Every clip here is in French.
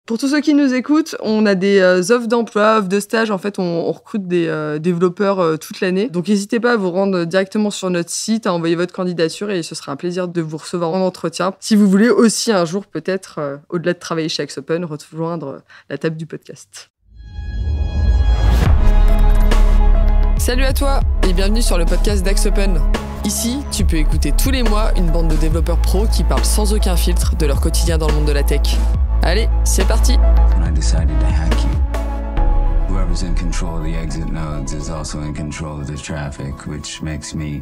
Pour tous ceux qui nous écoutent, on a des offres d'emploi, offres de stage. En fait, on recrute des développeurs toute l'année. Donc, n'hésitez pas à vous rendre directement sur notre site, à envoyer votre candidature et ce sera un plaisir de vous recevoir en entretien. Si vous voulez aussi un jour, peut-être, au-delà de travailler chez AxOpen, rejoindre la table du podcast. Salut à toi et bienvenue sur le podcast d'AxOpen. Ici, tu peux écouter tous les mois une bande de développeurs pros qui parlent sans aucun filtre de leur quotidien dans le monde de la tech. Allez, c'est parti. When I decided to hack you, whoever's in control of the exit nodes is also in control of the traffic, which makes me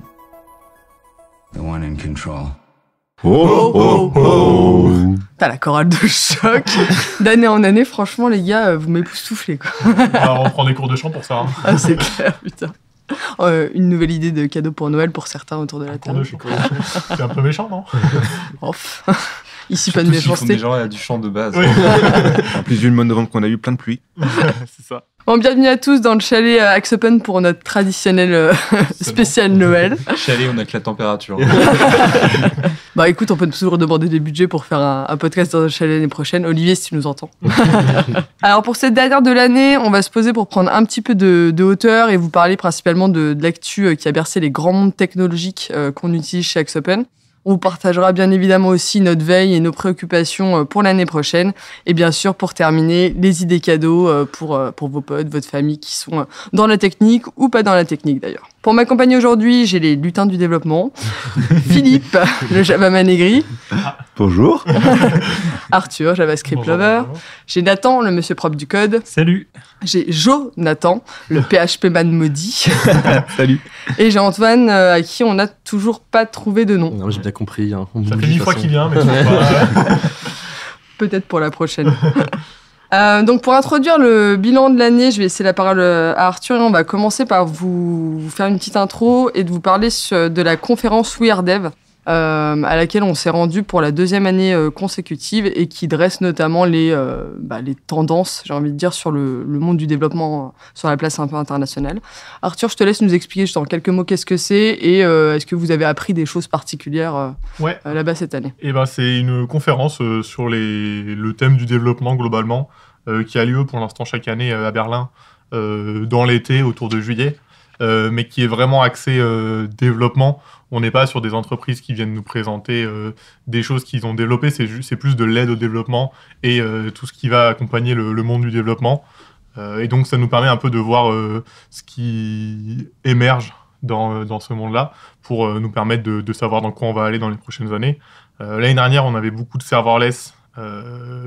the one in control. Oh, oh, oh. T'as la chorale de choc. D'année en année, franchement, les gars, vous m'époustouflez, quoi. Alors, on prend des cours de chant pour ça. Hein. Ah, c'est clair, putain. Une nouvelle idée de cadeau pour Noël pour certains autour de la table. C'est un peu méchant, non? Off. Ici, Surtout pas de méchanceté. Déjà, il y a du chant de base. Oui. En plus, vu le mois de novembre qu'on a eu, plein de pluie. C'est ça. Bon, bienvenue à tous dans le chalet AxOpen pour notre traditionnel spécial Noël. Chalet, on a que la température. Bah écoute, on peut toujours demander des budgets pour faire un podcast dans le chalet l'année prochaine. Olivier, si tu nous entends. Alors pour cette dernière de l'année, on va se poser pour prendre un petit peu de hauteur et vous parler principalement de l'actu qui a bercé les grands mondes technologiques qu'on utilise chez AxOpen. On vous partagera bien évidemment aussi notre veille et nos préoccupations pour l'année prochaine. Et bien sûr, pour terminer, les idées cadeaux pour vos potes, votre famille qui sont dans la technique ou pas dans la technique d'ailleurs. Pour m'accompagner aujourd'hui, j'ai les lutins du développement. Philippe, le Javaman aigri. Bonjour. Arthur, JavaScript Bonjour, lover. bonjour. J'ai Nathan, le monsieur propre du code. Salut. J'ai Jonathan, le PHP man maudit. Salut. Et j'ai Antoine, à qui on n'a toujours pas trouvé de nom. Non, j'ai bien compris. Hein. Ça fait 1000 fois qu'il vient, mais tu vois pas. Peut-être pour la prochaine. Donc pour introduire le bilan de l'année, je vais laisser la parole à Arthur et on va commencer par vous faire une petite intro et de vous parler de la conférence We Are Dev, à laquelle on s'est rendu pour la deuxième année consécutive et qui dresse notamment les tendances, j'ai envie de dire, sur le monde du développement sur la place un peu internationale. Arthur, je te laisse nous expliquer juste en quelques mots qu'est-ce que c'est et est-ce que vous avez appris des choses particulières Ouais. là-bas cette année. Et ben, c'est une conférence sur le thème du développement globalement, qui a lieu pour l'instant chaque année à Berlin, dans l'été, autour de juillet, mais qui est vraiment axée développement. On n'est pas sur des entreprises qui viennent nous présenter des choses qu'ils ont développées, c'est plus de l'aide au développement et tout ce qui va accompagner le monde du développement. Et donc, ça nous permet un peu de voir ce qui émerge dans ce monde-là pour nous permettre de savoir dans quoi on va aller dans les prochaines années. L'année dernière, on avait beaucoup de serverless,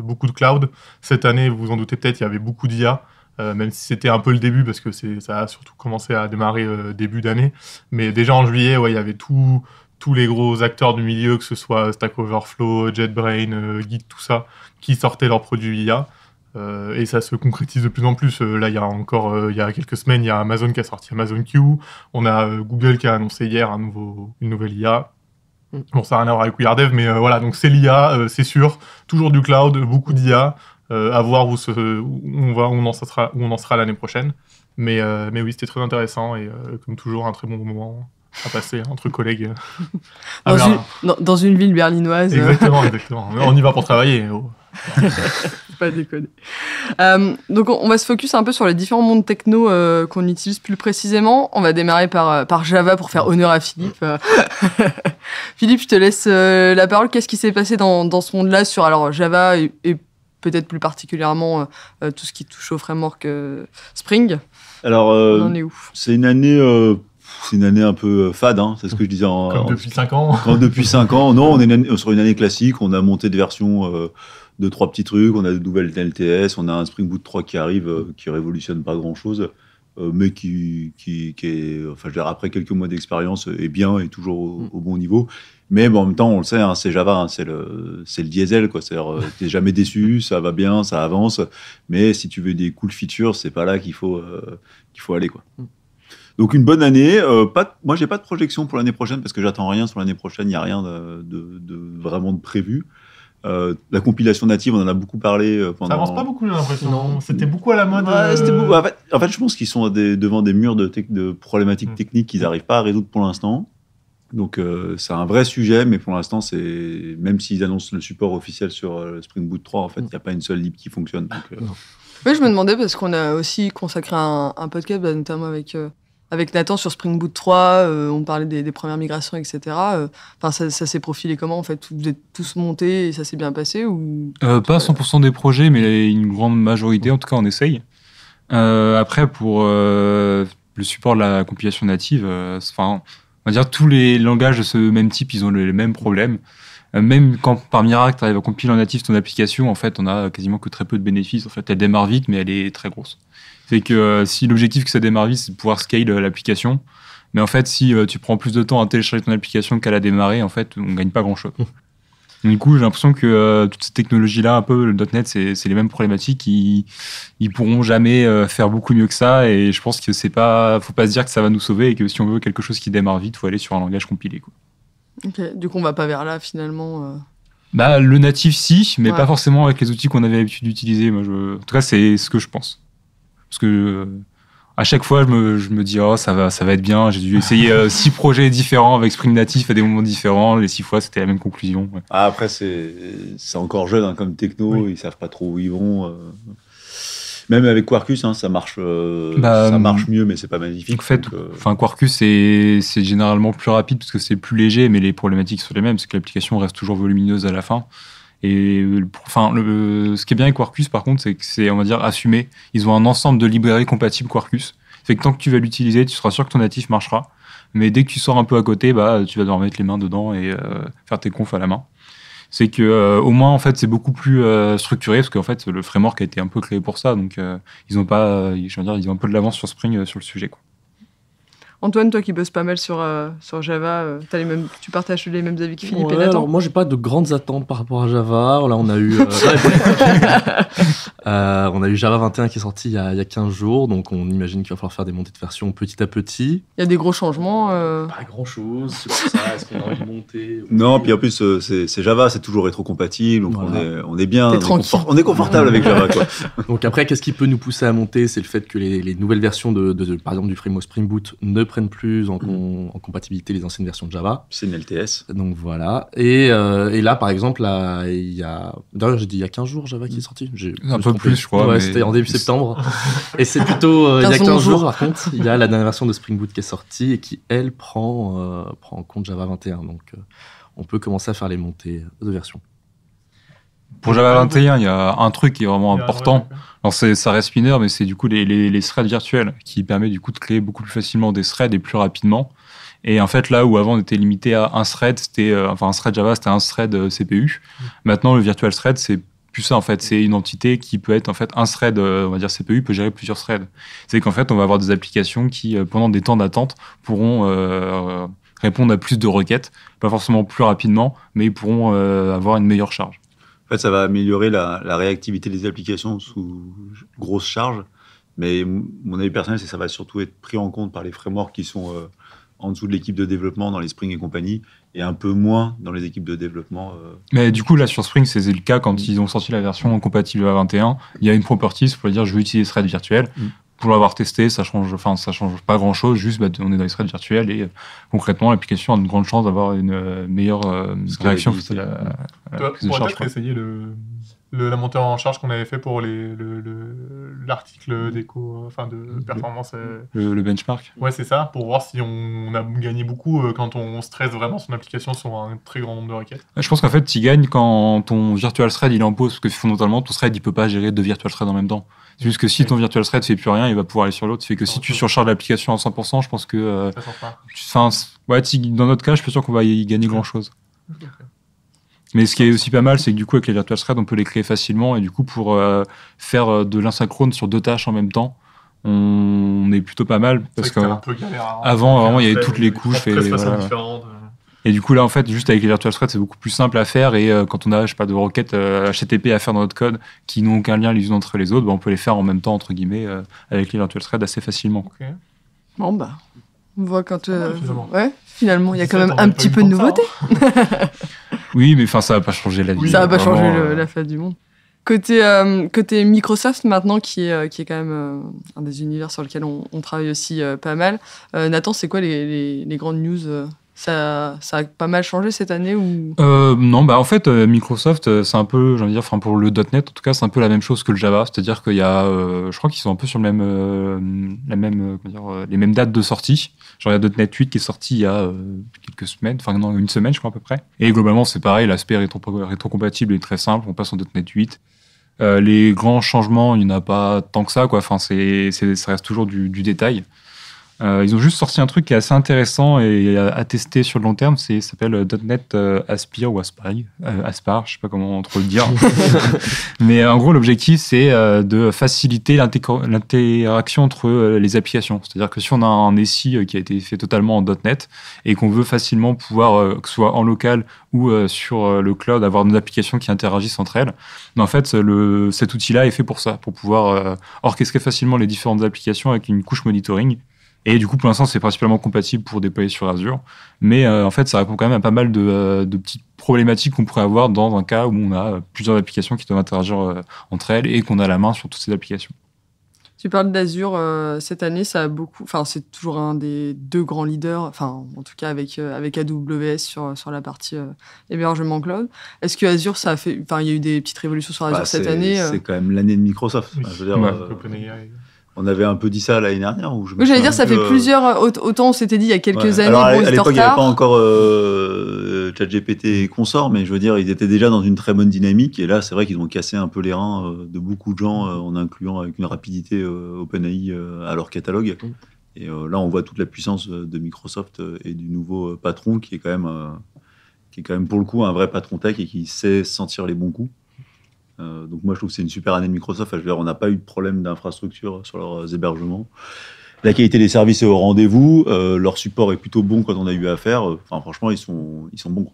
beaucoup de cloud. Cette année, vous vous en doutez peut-être, il y avait beaucoup d'IA. Même si c'était un peu le début, parce que ça a surtout commencé à démarrer début d'année. Mais déjà en juillet, il y avait tous les gros acteurs du milieu, que ce soit Stack Overflow, JetBrains, Git, tout ça, qui sortaient leurs produits IA. Et ça se concrétise de plus en plus. Là, il y a quelques semaines, il y a Amazon qui a sorti Amazon Q. On a Google qui a annoncé hier une nouvelle IA. Bon, ça n'a rien à voir avec We Are Dev, mais voilà, donc c'est l'IA, c'est sûr. Toujours du cloud, beaucoup d'IA. À voir où on en sera l'année prochaine. Mais oui, c'était très intéressant et comme toujours, un très bon moment à passer entre collègues. Dans une ville berlinoise. Exactement. On y va pour travailler. Oh. Pas déconner. Donc on va se focus un peu sur les différents mondes techno qu'on utilise plus précisément. On va démarrer par Java pour faire honneur à Philippe. Philippe, je te laisse la parole. Qu'est-ce qui s'est passé dans ce monde-là sur Java et peut-être plus particulièrement tout ce qui touche au framework Spring? Alors, on en est où? c'est une année un peu fade, hein, c'est ce que je disais. Depuis 5 ans. Depuis 5 ans, non, on est sur une année classique, on a monté des versions de 3 petits trucs, on a de nouvelles LTS, on a un Spring Boot 3 qui arrive, qui révolutionne pas grand-chose, mais qui est, enfin, je veux dire, après quelques mois d'expérience, est bien et toujours au bon niveau. Mais bon, en même temps, on le sait, hein, c'est Java, hein, c'est le diesel, quoi. C'est-à-dire, t'es jamais déçu, ça va bien, ça avance. Mais si tu veux des cool features, c'est pas là qu'il faut aller, quoi. Donc une bonne année. Moi, j'ai pas de projection pour l'année prochaine parce que j'attends rien sur l'année prochaine. Il y a rien de vraiment de prévu. La compilation native, on en a beaucoup parlé pendant. Ça avance pas beaucoup, j'ai l'impression. C'était beaucoup à la mode. Ouais, c'était beaucoup. En fait, je pense qu'ils sont devant des murs de problématiques techniques qu'ils n'arrivent pas à résoudre pour l'instant. Donc c'est un vrai sujet, mais pour l'instant, même s'ils annoncent le support officiel sur Spring Boot 3, en fait, il n'y a pas une seule lib qui fonctionne. Donc, Oui, je me demandais parce qu'on a aussi consacré un podcast, notamment avec Nathan sur Spring Boot 3, on parlait des premières migrations, etc. Ça s'est profilé comment en fait? Vous êtes tous montés et ça s'est bien passé ou... Pas 100% des projets, mais une grande majorité, en tout cas on essaye. Après, pour le support de la compilation native, on va dire tous les langages de ce même type, ils ont les mêmes problèmes. Même quand par miracle tu arrives à compiler en natif ton application, en fait, on a quasiment que très peu de bénéfices. En fait, elle démarre vite, mais elle est très grosse. C'est que si l'objectif que ça démarre vite, c'est de pouvoir scale l'application, mais en fait, si tu prends plus de temps à télécharger ton application qu'à la démarrer, en fait, on gagne pas grand-chose. Du coup, j'ai l'impression que toutes ces technologies-là, un peu le .NET, c'est les mêmes problématiques. Ils pourront jamais faire beaucoup mieux que ça, et je pense que faut pas se dire que ça va nous sauver, et que si on veut quelque chose qui démarre vite, faut aller sur un langage compilé, quoi. Ok, du coup, on va pas vers là finalement. Le natif, si, mais Ouais. pas forcément avec les outils qu'on avait l'habitude d'utiliser. En tout cas, c'est ce que je pense. Parce que à chaque fois, je me dis, oh, ça va être bien. J'ai dû essayer 6 projets différents avec Spring Natif à des moments différents. Les 6 fois, c'était la même conclusion. Ouais. Après, c'est encore jeune comme techno, ils savent pas trop où ils vont. Même avec Quarkus, ça marche mieux, mais c'est pas magnifique. En fait, Quarkus, c'est généralement plus rapide parce que c'est plus léger, mais les problématiques sont les mêmes, c'est que l'application reste toujours volumineuse à la fin. Et ce qui est bien avec Quarkus, par contre, c'est que c'est, on va dire, assumé. Ils ont un ensemble de librairies compatibles Quarkus. Fait que tant que tu vas l'utiliser, tu seras sûr que ton natif marchera. Mais dès que tu sors un peu à côté, tu vas devoir mettre les mains dedans et faire tes confs à la main. C'est que au moins, en fait, c'est beaucoup plus structuré parce qu'en fait, le framework a été un peu créé pour ça. Donc, ils ont un peu de l'avance sur Spring sur le sujet, quoi. Antoine, toi qui bosses pas mal sur Java, tu partages les mêmes avis que Philippe et Nathan? Alors moi, j'ai pas de grandes attentes par rapport à Java. Là, on a eu Java 21 qui est sorti il y a 15 jours, donc on imagine qu'il va falloir faire des montées de version petit à petit. Il y a des gros changements. Pas grand-chose, c'est pour ça. Est-ce qu'on a envie de monter? Non, puis en plus, c'est Java, c'est toujours rétrocompatible, donc voilà. on est bien, on est confortable avec Java, quoi. Donc après, qu'est-ce qui peut nous pousser à monter? C'est le fait que les nouvelles versions par exemple, du framework Spring Boot ne prennent plus en compatibilité les anciennes versions de Java. C'est une LTS. Donc voilà. Et là, par exemple, d'ailleurs, j'ai dit il y a 15 jours Java qui est sorti. Un peu plus, je crois. Ouais, mais... c'était en début septembre. Et c'est plutôt il y a 15 jours, par contre, il y a la dernière version de Spring Boot qui est sortie et qui, elle, prend en compte Java 21. Donc on peut commencer à faire les montées de version. Pour Java 21, il y a un truc qui est vraiment important. Alors ça reste mineur, mais c'est du coup les threads virtuels qui permet du coup de créer beaucoup plus facilement des threads et plus rapidement. Et en fait, là où avant on était limité à un thread, un thread Java, c'était un thread CPU. Maintenant, le virtual thread, c'est plus ça en fait. C'est une entité qui peut être en fait un thread, on va dire CPU, peut gérer plusieurs threads. C'est qu'en fait, on va avoir des applications qui, pendant des temps d'attente, pourront répondre à plus de requêtes, pas forcément plus rapidement, mais ils pourront avoir une meilleure charge. En fait, ça va améliorer la réactivité des applications sous grosse charge. Mais mon avis personnel, c'est que ça va surtout être pris en compte par les frameworks qui sont en dessous de l'équipe de développement, dans les Spring et compagnie, et un peu moins dans les équipes de développement. Mais du coup, là, sur Spring, c'est le cas quand ils ont sorti la version compatible à 21. Il y a une properties pour dire je veux utiliser thread virtuel. Pour l'avoir testé, ça change pas grand chose, juste on est dans les threads virtuels et concrètement l'application a une grande chance d'avoir une meilleure réaction face à la prise de charge. Peut-être essayer la montée en charge qu'on avait fait pour l'article d'éco, de performance. Le benchmark. Ouais, c'est ça, pour voir si on a gagné beaucoup quand on stresse vraiment son application sur un très grand nombre de requêtes. Je pense qu'en fait, tu gagnes quand ton virtual thread il est en pause, parce que fondamentalement, ton thread il peut pas gérer 2 virtual threads en même temps. C'est juste que si ton virtual thread fait plus rien, il va pouvoir aller sur l'autre. Ça fait que si tu surcharges l'application à 100%, je pense que. Dans notre cas, je suis pas sûr qu'on va y gagner grand chose. Okay. Mais ce qui est aussi pas mal, c'est que du coup, avec les virtual threads, on peut les créer facilement. Et du coup, pour faire de l'asynchrone sur 2 tâches en même temps, on est plutôt pas mal. Parce qu'avant, vraiment, il y avait toutes les couches. Et du coup, là, en fait, juste avec les virtual threads, c'est beaucoup plus simple à faire. Et quand on a, de requêtes HTTP à faire dans notre code qui n'ont aucun lien les unes entre les autres, on peut les faire en même temps, entre guillemets, avec les virtual threads assez facilement. Okay. Bon, on voit quand... finalement, il y a quand même un petit peu de nouveauté. Oui, mais ça va pas changer la vie. Ça va pas changer la face du monde. Côté Microsoft maintenant, qui est quand même un des univers sur lesquels on travaille aussi pas mal. Nathan, c'est quoi les grandes news Ça a pas mal changé cette année ou... Non, en fait, Microsoft, c'est un peu, j'ai envie de dire, pour le .NET, en tout cas, c'est un peu la même chose que le Java. C'est-à-dire qu'il y a, je crois qu'ils sont un peu sur les mêmes dates de sortie. Genre, il y a .NET 8 qui est sorti il y a quelques semaines, une semaine, je crois, à peu près. Et globalement, c'est pareil, l'aspect rétrocompatible est très simple. On passe en .NET 8. Les grands changements, il n'y en a pas tant que ça, quoi. Enfin, ça reste toujours du détail. Ils ont juste sorti un truc qui est assez intéressant et à tester sur le long terme. Ça s'appelle .NET Aspire ou Aspar, je sais pas comment trop le dire. Mais en gros, l'objectif, c'est de faciliter l'interaction entre les applications. C'est-à-dire que si on a un SI qui a été fait totalement en .NET et qu'on veut facilement pouvoir, que ce soit en local ou sur le cloud, avoir des applications qui interagissent entre elles, mais en fait, cet outil-là est fait pour ça, pour pouvoir orchestrer facilement les différentes applications avec une couche monitoring. Et du coup, pour l'instant, c'est principalement compatible pour déployer sur Azure. Mais en fait, ça répond quand même à pas mal de petites problématiques qu'on pourrait avoir dans un cas où on a plusieurs applications qui doivent interagir entre elles et qu'on a la main sur toutes ces applications. Tu parles d'Azure, cette année, ça a beaucoup... Enfin, c'est toujours un des deux grands leaders, enfin, en tout cas avec AWS sur la partie hébergement cloud. Est-ce que Azure, ça a fait... Enfin, il y a eu des petites révolutions sur Azure cette année C'est quand même l'année de Microsoft. Oui. Je veux dire, on avait un peu dit ça l'année dernière. Oui, j'allais dire, ça fait plusieurs... Autant on s'était dit il y a quelques années, alors, bon, à l'époque, il n'y avait pas encore ChatGPT et consorts, mais je veux dire, ils étaient déjà dans une très bonne dynamique. Et là, c'est vrai qu'ils ont cassé un peu les reins de beaucoup de gens, en incluant avec une rapidité OpenAI à leur catalogue. Et là, on voit toute la puissance de Microsoft et du nouveau patron qui est quand même pour le coup un vrai patron tech et qui sait sentir les bons coups. Donc moi, je trouve que c'est une super année de Microsoft. Je veux dire, on n'a pas eu de problème d'infrastructure sur leurs hébergements. La qualité des services est au rendez-vous. Leur support est plutôt bon quand on a eu affaire. Enfin, franchement, ils sont bons.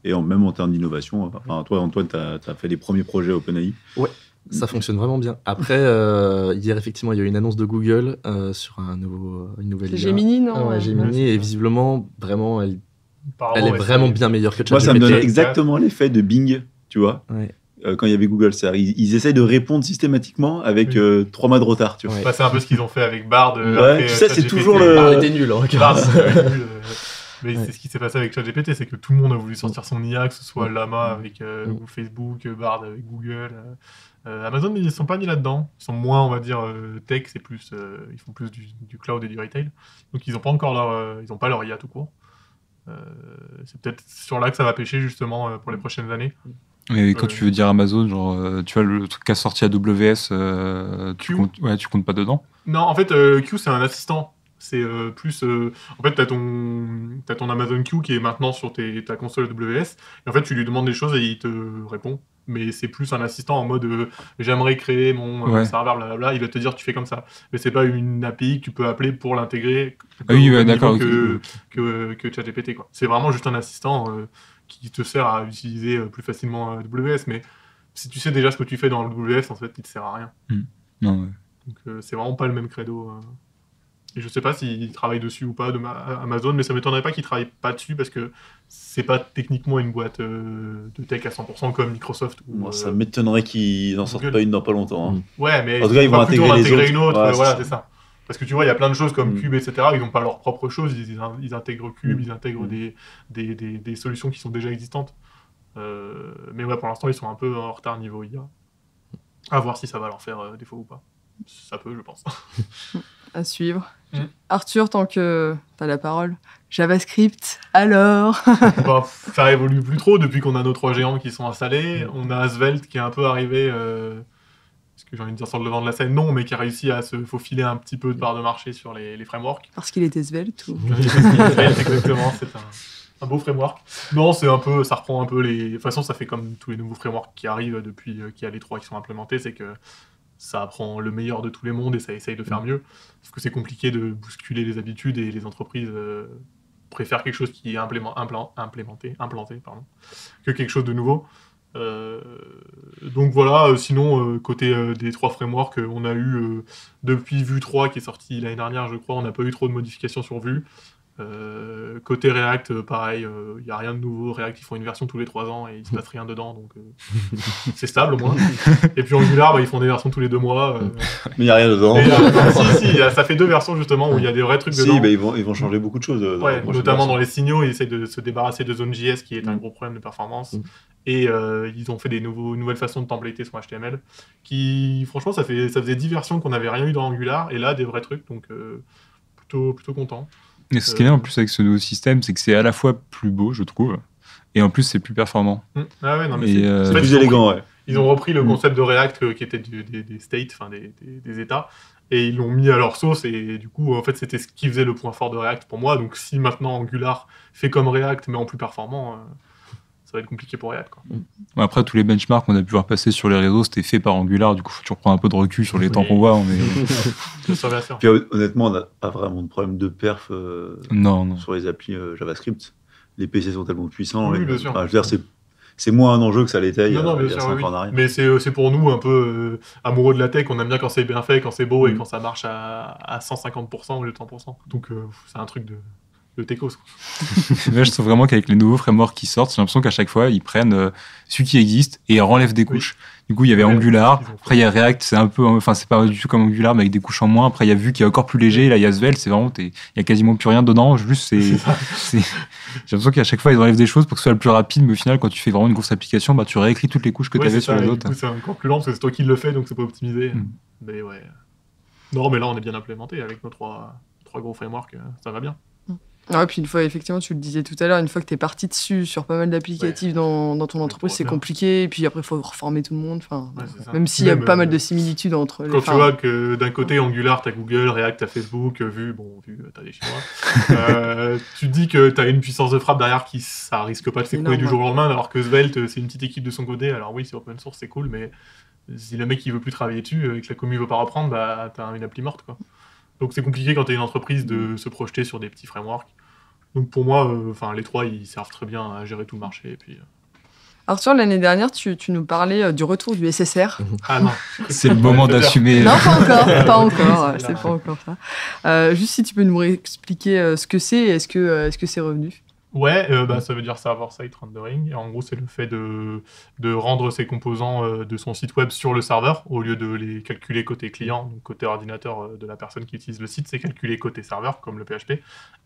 Et même en termes d'innovation. Enfin, toi, Antoine, tu as fait les premiers projets OpenAI. Ouais, ça fonctionne vraiment bien. Après, hier, effectivement, il y a eu une annonce de Google sur une nouvelle IA. Gemini, non? Ouais, Gemini. Et visiblement, vraiment, elle est vraiment bien meilleure que ChatGPT. Moi, ça me donne exactement l'effet de Bing, tu vois. Ouais. Quand il y avait Google, ils essaient de répondre systématiquement avec 3 mois de retard, tu vois. Ouais. Bah, c'est un peu ce qu'ils ont fait avec Bard. Ouais, tu sais, c'est toujours Bard était nul, en l'occurrence. Mais c'est ce qui s'est passé avec ChatGPT, c'est que tout le monde a voulu sortir son IA, que ce soit Llama avec Facebook, Bard avec Google. Amazon, ils ne sont pas mis là-dedans. Ils sont moins, on va dire, tech, c'est plus, ils font plus du cloud et du retail. Donc ils n'ont pas encore ils n'ont pas leur IA tout court. C'est peut-être sur là que ça va pêcher, justement, pour les prochaines années. Et quand tu veux dire Amazon, genre, tu vois, le truc qu'a sorti AWS, tu comptes pas dedans? Non, en fait, Q, c'est un assistant. C'est plus... en fait, t'as ton Amazon Q qui est maintenant sur ta console AWS. Et en fait, tu lui demandes des choses et il te répond. Mais c'est plus un assistant en mode j'aimerais créer mon serveur, blablabla. Il va te dire tu fais comme ça. Mais c'est pas une API que tu peux appeler pour l'intégrer. D'accord. Que ChatGPT, quoi. C'est vraiment juste un assistant qui te sert à utiliser plus facilement AWS. Mais si tu sais déjà ce que tu fais dans AWS, en fait, il te sert à rien. Non, ouais. Donc c'est vraiment pas le même credo. Et je sais pas s'ils travaillent dessus ou pas, Amazon, mais ça m'étonnerait pas qu'ils travaillent pas dessus parce que c'est pas techniquement une boîte de tech à 100% comme Microsoft. Ça m'étonnerait qu'ils n'en sortent pas une dans pas longtemps. Hein. Ouais, mais en tout cas, ils vont intégrer une autre. Ouais, voilà, c'est ça. Parce que tu vois, il y a plein de choses comme Cube, etc. Ils n'ont pas leur propre chose. Ils intègrent Cube, ils intègrent des solutions qui sont déjà existantes. Mais ouais, pour l'instant, ils sont un peu en retard niveau IA. À voir si ça va leur faire défaut ou pas. Ça peut, je pense. À suivre. Arthur, tant que t'as la parole. JavaScript, alors Bon, ça évolue plus trop depuis qu'on a nos 3 géants qui sont installés. On a Svelte qui est un peu arrivé, est-ce que j'ai envie de dire sur le devant de la scène? Non, mais qui a réussi à se faufiler un petit peu de part de marché sur les frameworks. Parce qu'il était Svelte ou... Exactement, c'est un beau framework. Non, c'est un peu, ça reprend un peu les... De toute façon, ça fait comme tous les nouveaux frameworks qui arrivent depuis qu'il y a les 3 qui sont implémentés, c'est que ça apprend le meilleur de tous les mondes et ça essaye de faire mieux. Parce que c'est compliqué de bousculer les habitudes et les entreprises préfèrent quelque chose qui est implanté, que quelque chose de nouveau. Donc voilà, sinon, côté des 3 frameworks, on a eu, depuis Vue 3 qui est sorti l'année dernière, je crois, on n'a pas eu trop de modifications sur Vue. Côté React, pareil, il n'y a rien de nouveau. React, ils font une version tous les 3 ans et il ne se passe rien dedans, donc c'est stable au moins. Et puis Angular, ils font des versions tous les 2 mois. Mais il n'y a rien dedans. Si, ça fait 2 versions justement où il y a des vrais trucs dedans. Si, ils vont changer beaucoup de choses. Notamment dans les signaux, ils essayent de se débarrasser de Zone.js qui est un gros problème de performance. Et ils ont fait des nouvelles façons de templater son HTML qui, franchement, ça faisait 10 versions qu'on n'avait rien eu dans Angular et là, des vrais trucs, donc plutôt content. Et ce qui est bien en plus avec ce nouveau système, c'est que c'est à la fois plus beau, je trouve, et en plus c'est plus performant. Ah ouais, non, mais c'est plus élégant, ouais. Ils ont repris le concept de React qui était des states, enfin des états, et ils l'ont mis à leur sauce, et du coup, en fait, c'était ce qui faisait le point fort de React pour moi. Donc si maintenant Angular fait comme React, mais en plus performant, ça va être compliqué pour React, quoi. Après, tous les benchmarks qu'on a pu voir passer sur les réseaux, c'était fait par Angular, du coup, faut toujours prendre un peu de recul sur les temps qu'on voit. Bien sûr. Puis honnêtement, on n'a pas vraiment de problème de perf non. sur les applis JavaScript. Les PC sont tellement puissants. Oui, bien sûr. Je veux dire, c'est moins un enjeu que ça l'était il y a 5 oui. ans en arrière. Mais c'est pour nous un peu amoureux de la tech. On aime bien quand c'est bien fait, quand c'est beau et quand ça marche à 150% au lieu de 100%. Donc c'est un truc de techos. Là, je trouve vraiment qu'avec les nouveaux frameworks qui sortent, j'ai l'impression qu'à chaque fois, ils prennent celui qui existe et ils renlèvent des couches. Du coup, il y avait Angular, après il y a React, c'est pas du tout comme Angular, mais avec des couches en moins. Après, il y a Vue qui est encore plus léger, là, il y a Svelte, c'est vraiment, il y a quasiment plus rien dedans, juste j'ai l'impression qu'à chaque fois, ils enlèvent des choses pour que ce soit le plus rapide, mais au final, quand tu fais vraiment une grosse application, tu réécris toutes les couches que tu avais sur les autres. Du coup, c'est encore plus lent parce que c'est toi qui le fais, donc c'est pas optimisé. Mais ouais. Non, mais là, on est bien implémenté avec nos trois gros frameworks, ça va bien. Ouais, puis une fois, effectivement, tu le disais tout à l'heure, une fois que tu es parti dessus sur pas mal d'applicatifs dans ton entreprise, c'est compliqué. Et puis après, il faut reformer tout le monde. Même s'il y a pas mal de similitudes entre les. Quand tu vois que d'un côté, Angular, t'as Google, React, t'as Facebook, Vue, t'as des Chinois. Tu te dis que t'as une puissance de frappe derrière ça risque pas de s'écrouler du jour au lendemain, alors que Svelte, c'est une petite équipe de son côté. Alors oui, c'est open source, c'est cool, mais si le mec il veut plus travailler dessus et que la commu veut pas reprendre, t'as une appli morte, quoi. Donc c'est compliqué quand t'es une entreprise de se projeter sur des petits frameworks. Donc pour moi, les 3, ils servent très bien à gérer tout le marché. Et puis, Arthur, l'année dernière, tu nous parlais du retour du SSR. Ah non. C'est le moment d'assumer. Non, pas encore. C'est pas encore ça. Juste si tu peux nous expliquer ce que c'est et est-ce que c'est revenu. Ouais, ça veut dire server-side rendering. Et en gros, c'est le fait de rendre ses composants de son site web sur le serveur au lieu de les calculer côté client, donc côté ordinateur de la personne qui utilise le site, c'est calculé côté serveur, comme le PHP.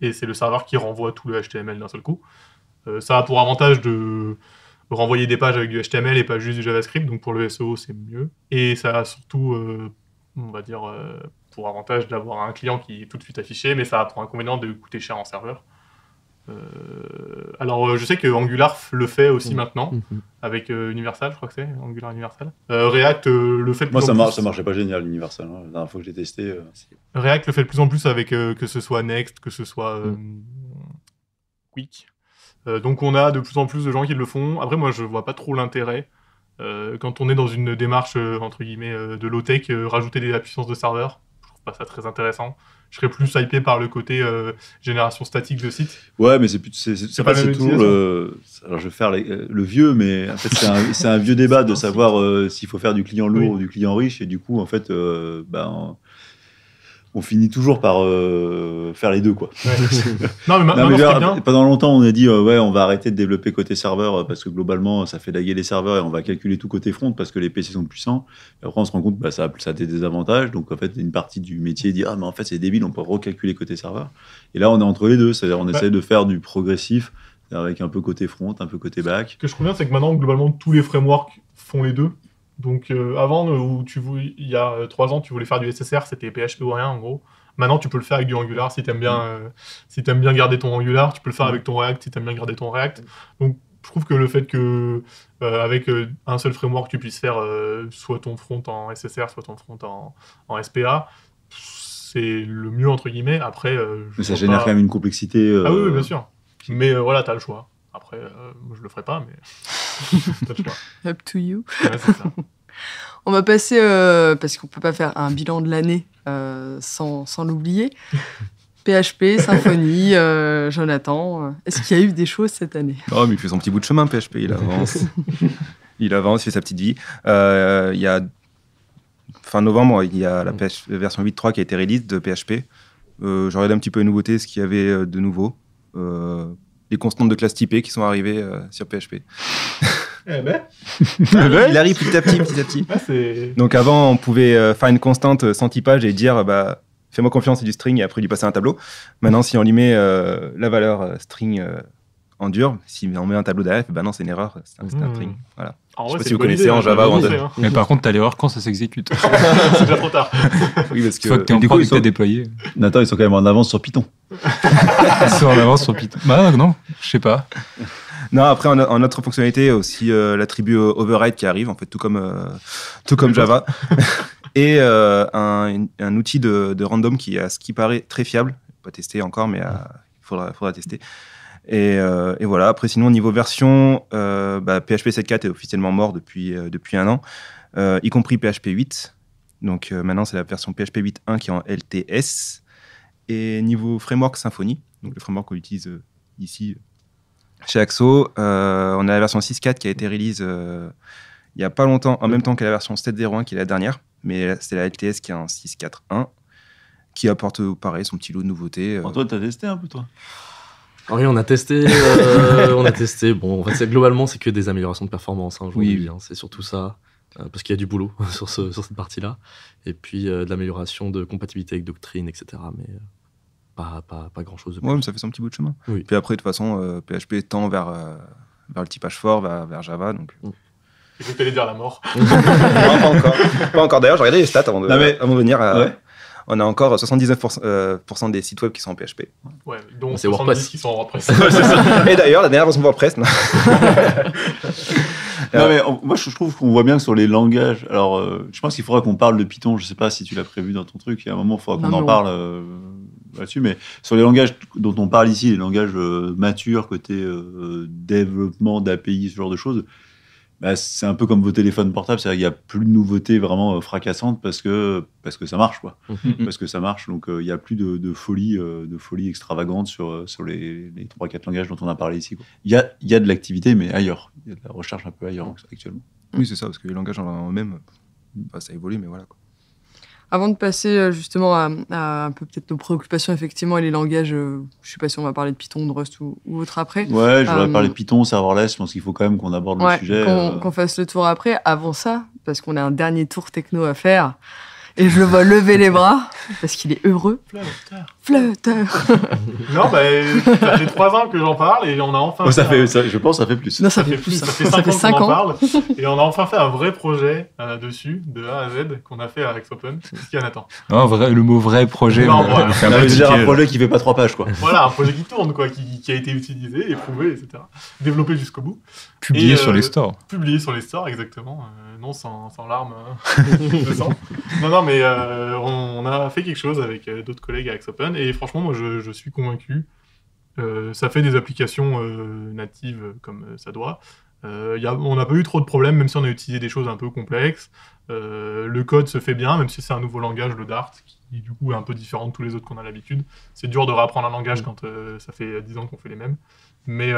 Et c'est le serveur qui renvoie tout le HTML d'un seul coup. Ça a pour avantage de renvoyer des pages avec du HTML et pas juste du JavaScript, donc pour le SEO, c'est mieux. Et ça a surtout, pour avantage d'avoir un client qui est tout de suite affiché, mais ça a pour inconvénient de coûter cher en serveur. Alors je sais que Angular le fait aussi maintenant avec Universal, je crois que c'est Angular Universal. React le fait de plus en plus. Ça marchait pas génial Universal, la dernière fois que j'ai testé. React le fait de plus en plus avec que ce soit Next, que ce soit Quick. Donc on a de plus en plus de gens qui le font. Après moi je vois pas trop l'intérêt quand on est dans une démarche entre guillemets de low-tech, rajouter de la puissance de serveur. Je trouve pas ça très intéressant. Je serais plus hypé par le côté génération statique de site. Ouais, mais c'est toujours alors je vais faire le vieux, mais en fait c'est un vieux débat de savoir s'il faut faire du client lourd ou du client riche, et du coup en fait on finit toujours par faire les deux, quoi. Ouais. Non, mais bien. Pendant longtemps, on a dit on va arrêter de développer côté serveur parce que globalement, ça fait laguer les serveurs et on va calculer tout côté front parce que les PC sont puissants. Et après, on se rend compte que ça a des désavantages. Donc, en fait, une partie du métier dit mais en fait, c'est débile, on peut recalculer côté serveur. Et là, on est entre les deux. C'est-à-dire, on essaie de faire du progressif avec un peu côté front, un peu côté back. Ce que je trouve bien, c'est que maintenant, globalement, tous les frameworks font les deux. Donc avant, il y a 3 ans, tu voulais faire du SSR, c'était PHP ou rien en gros. Maintenant, tu peux le faire avec du Angular si t'aimes bien garder ton Angular. Tu peux le faire avec ton React si t'aimes bien garder ton React. Donc je trouve que le fait que avec un seul framework, tu puisses faire soit ton front en SSR, soit ton front en SPA, c'est le mieux entre guillemets. Après, mais ça génère quand même une complexité. Ah oui, bien sûr. Mais voilà, t'as le choix. Après, moi, je le ferai pas, mais t'as le choix. Up to you. Ouais, c'est ça. On va passer, parce qu'on peut pas faire un bilan de l'année sans l'oublier. PHP, Symfony, Jonathan, est-ce qu'il y a eu des choses cette année ? Oh, mais il fait son petit bout de chemin, PHP, il avance. Il fait sa petite vie. Il y a fin novembre, il y a la version 8.3 qui a été release de PHP. J'ai regardé un petit peu les nouveautés, ce qu'il y avait de nouveau. Les constantes de classe typée qui sont arrivées sur PHP. Eh ben, Il arrive petit à petit. Donc avant, on pouvait faire une constante sans typage et dire fais-moi confiance, c'est du string, et après lui passer un tableau. Maintenant, si on lui met la valeur string en dur, si on met un tableau derrière, non, c'est une erreur, c'est un string. Voilà. En Je sais vrai, pas c'est si vous une bonne connaissez idée, en Java ou en hein. Mais par contre, t'as l'erreur quand ça s'exécute. C'est déjà trop tard. Oui, parce Une fois que que t'es en du coup, prod et ils que t'as sont- déployé. Nathan, ils sont quand même en avance sur Python. Ils sont en avance sur Python. Bah non, je sais pas. non, après en autre fonctionnalité aussi l'attribut override qui arrive en fait tout comme Java et un outil de random qui à ce qui paraît très fiable, pas testé encore mais il faudra tester. Et voilà. Après, sinon, niveau version, PHP 7.4 est officiellement mort depuis un an, y compris PHP 8. Donc maintenant, c'est la version PHP 8.1 qui est en LTS. Et niveau framework Symfony, donc le framework qu'on utilise ici chez Axo, on a la version 6.4 qui a été release il n'y a pas longtemps, en même temps que la version 7.0.1 qui est la dernière. Mais c'est la LTS qui est en 6.4.1 qui apporte pareil son petit lot de nouveautés. Antoine, t'as testé un peu, toi? Oui, on a testé. Bon, en fait, globalement, c'est que des améliorations de performance. Hein, aujourd'hui, hein, c'est surtout ça. Parce qu'il y a du boulot sur cette partie-là. Et puis, de l'amélioration de compatibilité avec Doctrine, etc. Mais pas grand-chose de plus. Ouais, mais ça fait son petit bout de chemin. Oui. Puis après, de toute façon, PHP tend vers le typage fort, vers Java. Donc... Je vais t'aller dire la mort. non, pas encore. Pas encore. D'ailleurs, j'ai regardé les stats avant de venir. Ouais. On a encore 79% des sites web qui sont en PHP. Ouais, dont C'est 70 WordPress. qui sont en WordPress. Et d'ailleurs, la dernière version de WordPress. Non. Non, mais moi, je trouve qu'on voit bien que sur les langages. Alors, je pense qu'il faudra qu'on parle de Python. Je sais pas si tu l'as prévu dans ton truc. Il y a un moment, il faudra qu'on Non, en non. parle là-dessus. Mais sur les langages dont on parle ici, les langages matures, côté développement d'API, ce genre de choses, c'est un peu comme vos téléphones portables. C'est-à-dire qu'il n'y a plus de nouveautés vraiment fracassantes parce que ça marche, quoi. Parce que ça marche. Donc, il n'y a plus de folie extravagante sur les 3-4 langages dont on a parlé ici, quoi. Il y a de l'activité, mais ailleurs. Il y a de la recherche un peu ailleurs actuellement. Oui, c'est ça, parce que les langages en eux-mêmes, ça évolue, mais voilà. Quoi. Avant de passer justement à un peu peut-être nos préoccupations effectivement et les langages, je sais pas si on va parler de Python, de Rust ou autre après. Ouais, j'aurais parlé de Python, serverless. Je pense qu'il faut quand même qu'on aborde le sujet. Qu'on fasse le tour après. Avant ça, parce qu'on a un dernier tour techno à faire. Et je le vois lever les bras, parce qu'il est heureux. Flutter. Non, ça fait 3 ans que j'en parle et on a enfin. Je pense que ça fait plus. Non, Ça fait plus, ça fait 5 ans qu'on en parle. Et on a enfin fait un vrai projet dessus, de A à Z, qu'on a fait avec Open. Qu'est-ce qu'il y a, Nathan? Non, le mot vrai projet. Non, voilà. fait un Non, peu mais déjà tiquer. un projet qui fait pas 3 pages, quoi. Voilà, un projet qui tourne, quoi, qui a été utilisé, éprouvé, etc. Développé jusqu'au bout. Publié Et, sur les stores. Publié sur les stores, exactement. Non, sans larmes de sang. Non, mais on a fait quelque chose avec d'autres collègues avec Open. Et franchement, moi, je suis convaincu. Ça fait des applications natives comme ça doit. On n'a pas eu trop de problèmes, même si on a utilisé des choses un peu complexes. Le code se fait bien, même si c'est un nouveau langage, le Dart, qui du coup est un peu différent de tous les autres qu'on a l'habitude. C'est dur de réapprendre un langage quand ça fait 10 ans qu'on fait les mêmes. Mais